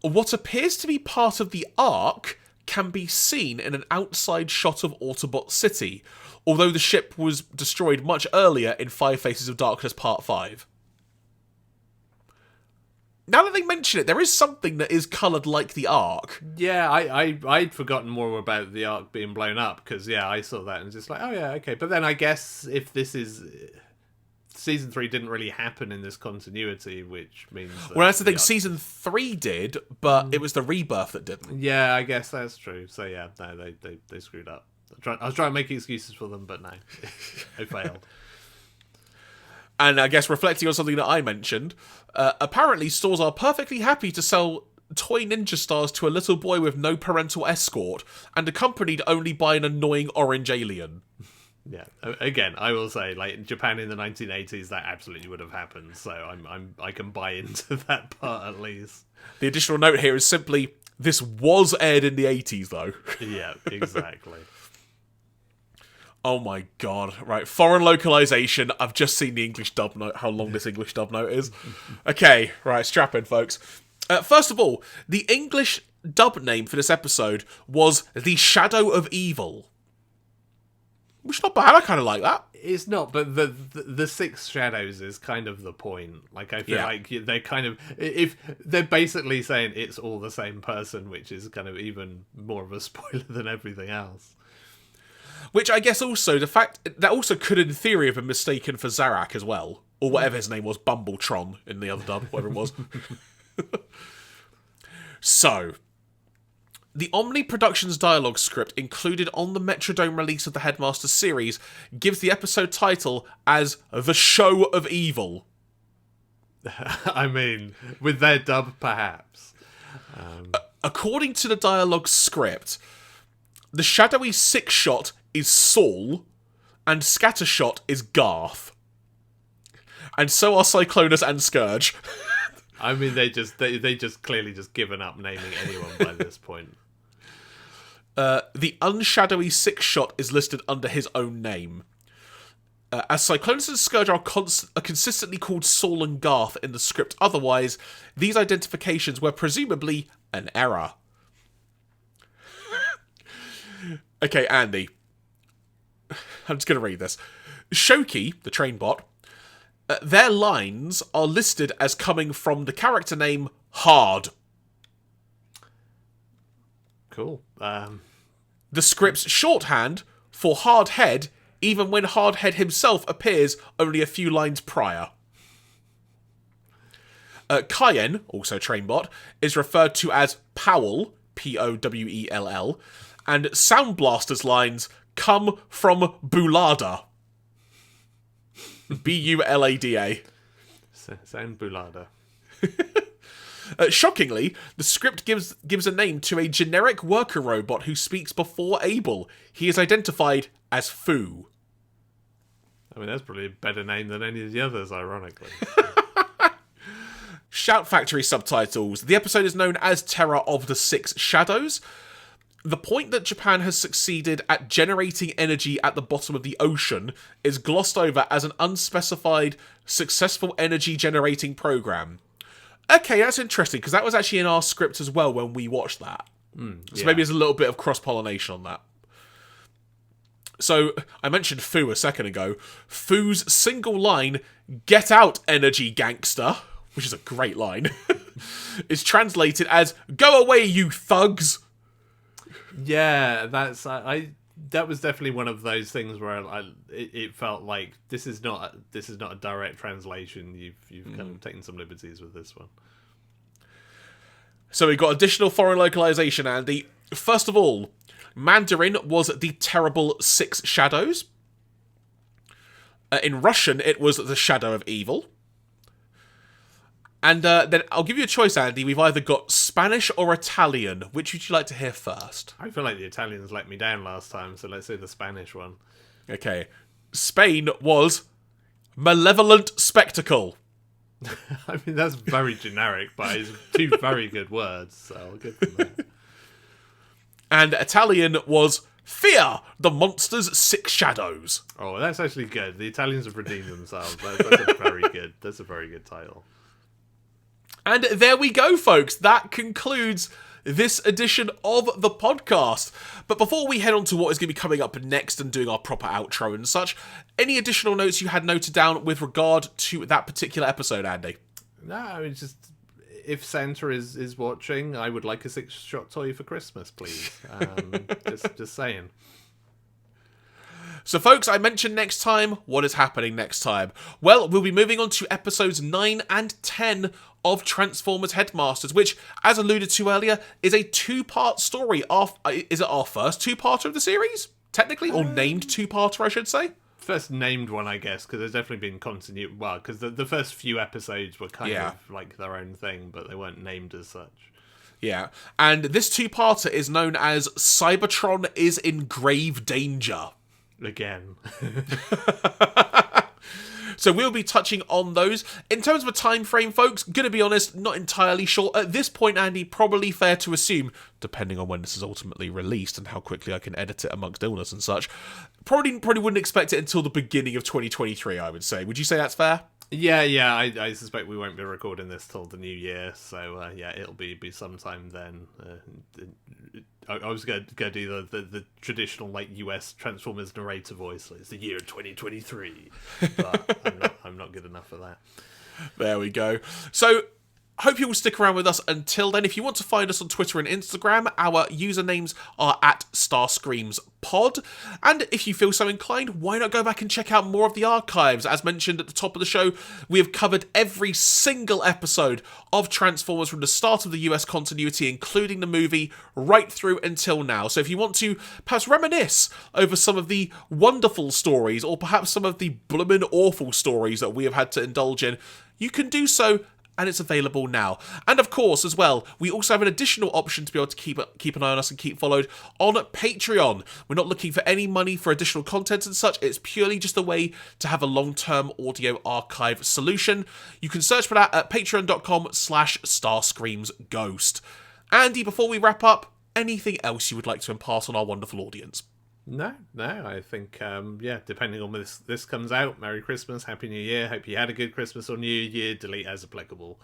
What appears to be part of the arc can be seen in an outside shot of Autobot City, although the ship was destroyed much earlier in Five Faces of Darkness Part 5. Now that they mention it, there is something that is coloured like the Ark. Yeah, I'd forgotten more about the Ark being blown up, because, I saw that and just like, oh yeah, okay. But then I guess if this is... Season 3 didn't really happen in this continuity, which means... Well, that's the thing. Season 3 did, but it was the Rebirth that didn't. Yeah, I guess that's true. So yeah, no, they screwed up. I was trying to make excuses for them, but no. I failed. And I guess reflecting on something that I mentioned, apparently stores are perfectly happy to sell toy ninja stars to a little boy with no parental escort, and accompanied only by an annoying orange alien. Yeah. Again, I will say, like in Japan in the 1980s, that absolutely would have happened. So I can buy into that part at least. The additional note here is simply this was aired in the 80s, though. Yeah, exactly. Oh my god. Right, foreign localization. I've just seen the English dub note, how long this English dub note is. Okay, right, strap in, folks. First of all, the English dub name for this episode was The Shadow of Evil. Which is not bad, I kind of like that. It's not, but the Six Shadows is kind of the point. Like, I feel like they're kind of... If they're basically saying it's all the same person, which is kind of even more of a spoiler than everything else. Which I guess also, the fact... That also could, in theory, have been mistaken for Zarak as well. Or whatever his name was, Bumbletron in the other dub, whatever it was. So... The Omni Productions dialogue script included on the Metrodome release of the Headmasters series gives the episode title as The Show of Evil. I mean, with their dub, perhaps. According to the dialogue script, the shadowy Six-Shot is Saul, and Scattershot is Garth. And so are Cyclonus and Scourge. I mean, they just clearly just given up naming anyone by this point. The unshadowy Six-Shot is listed under his own name. As Cyclonus and Scourge are consistently called Saul and Garth in the script otherwise, these identifications were presumably an error. Okay, Andy. I'm just going to read this. Shoki, the train bot, Their lines are listed as coming from the character name Hard. Cool. The script's shorthand for Hardhead, even when Hardhead himself appears only a few lines prior. Cayenne, also Trainbot, is referred to as Powell, Powell, and Sound Blaster's lines come from Bulada. Bulada. Sound Bulada. Shockingly, the script gives a name to a generic worker robot who speaks before Abel. He is identified as Foo. I mean, that's probably a better name than any of the others, ironically. Shout Factory subtitles. The episode is known as Terror of the Six Shadows. The point that Japan has succeeded at generating energy at the bottom of the ocean is glossed over as an unspecified, successful energy generating program. Okay, that's interesting, because that was actually in our script as well when we watched that. So maybe there's a little bit of cross-pollination on that. So, I mentioned Foo a second ago. Foo's single line, "Get out, energy gangster," which is a great line, is translated as, "Go away, you thugs!" Yeah, that was definitely one of those things where it felt like this is not a direct translation. You've kind of taken some liberties with this one. So we got additional foreign localization, Andy. First of all, Mandarin was the terrible Six Shadows. In Russian, it was the Shadow of Evil. And then I'll give you a choice, Andy. We've either got Spanish or Italian. Which would you like to hear first? I feel like the Italians let me down last time, so let's say the Spanish one. Okay. Spain was Malevolent Spectacle. I mean, that's very generic, but it's two very good words, so I'll give them that. And Italian was Fear, the Monster's Six Shadows. Oh, that's actually good. The Italians have redeemed themselves. That's a very good title. And there we go, folks. That concludes this edition of the podcast. But before we head on to what is going to be coming up next and doing our proper outro and such, any additional notes you had noted down with regard to that particular episode, Andy? No, I mean, just if Santa is watching, I would like a six-shot toy for Christmas, please. Just saying. So, folks, I mentioned next time. What is happening next time? Well, we'll be moving on to episodes 9 and 10 of Transformers Headmasters, which, as alluded to earlier, is a two-part story. Is it our first two-parter of the series? Technically, or named two-parter, I should say? First named one, I guess, because there's definitely been continuity. Well, because the first few episodes were kind of like their own thing, but they weren't named as such. Yeah, and this two-parter is known as Cybertron is in Grave Danger. Again. So we'll be touching on those. In terms of a time frame, folks, gonna be honest, not entirely sure. At this point, Andy, probably fair to assume, depending on when this is ultimately released and how quickly I can edit it amongst illness and such, probably wouldn't expect it until the beginning of 2023, I would say. Would you say that's fair? Yeah, I suspect we won't be recording this till the new year, so it'll be sometime then. I was going to do the traditional like US Transformers narrator voice. Like, it's the year 2023, but I'm not good enough for that. There we go. So, hope you will stick around with us until then. If you want to find us on Twitter and Instagram, our usernames are at StarscreamsPod. And if you feel so inclined, why not go back and check out more of the archives? As mentioned at the top of the show, we have covered every single episode of Transformers from the start of the US continuity, including the movie, right through until now. So if you want to perhaps reminisce over some of the wonderful stories, or perhaps some of the bloomin' awful stories that we have had to indulge in, you can do so, and it's available now. And of course, as well, we also have an additional option to be able to keep an eye on us and keep followed on Patreon. We're not looking for any money for additional content and such. It's purely just a way to have a long-term audio archive solution. You can search for that at patreon.com/starscreamsghost. Andy, before we wrap up, anything else you would like to impart on our wonderful audience? No, I think, depending on when this comes out, Merry Christmas, Happy New Year, hope you had a good Christmas or New Year, delete as applicable.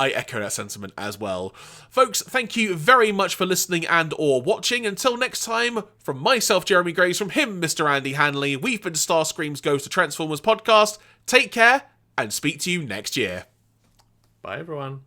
I echo that sentiment as well. Folks, thank you very much for listening and or watching. Until next time, from myself, Jeremy Graves, from him, Mr. Andy Hanley, we've been Starscream's Goes to Transformers podcast. Take care, and speak to you next year. Bye, everyone.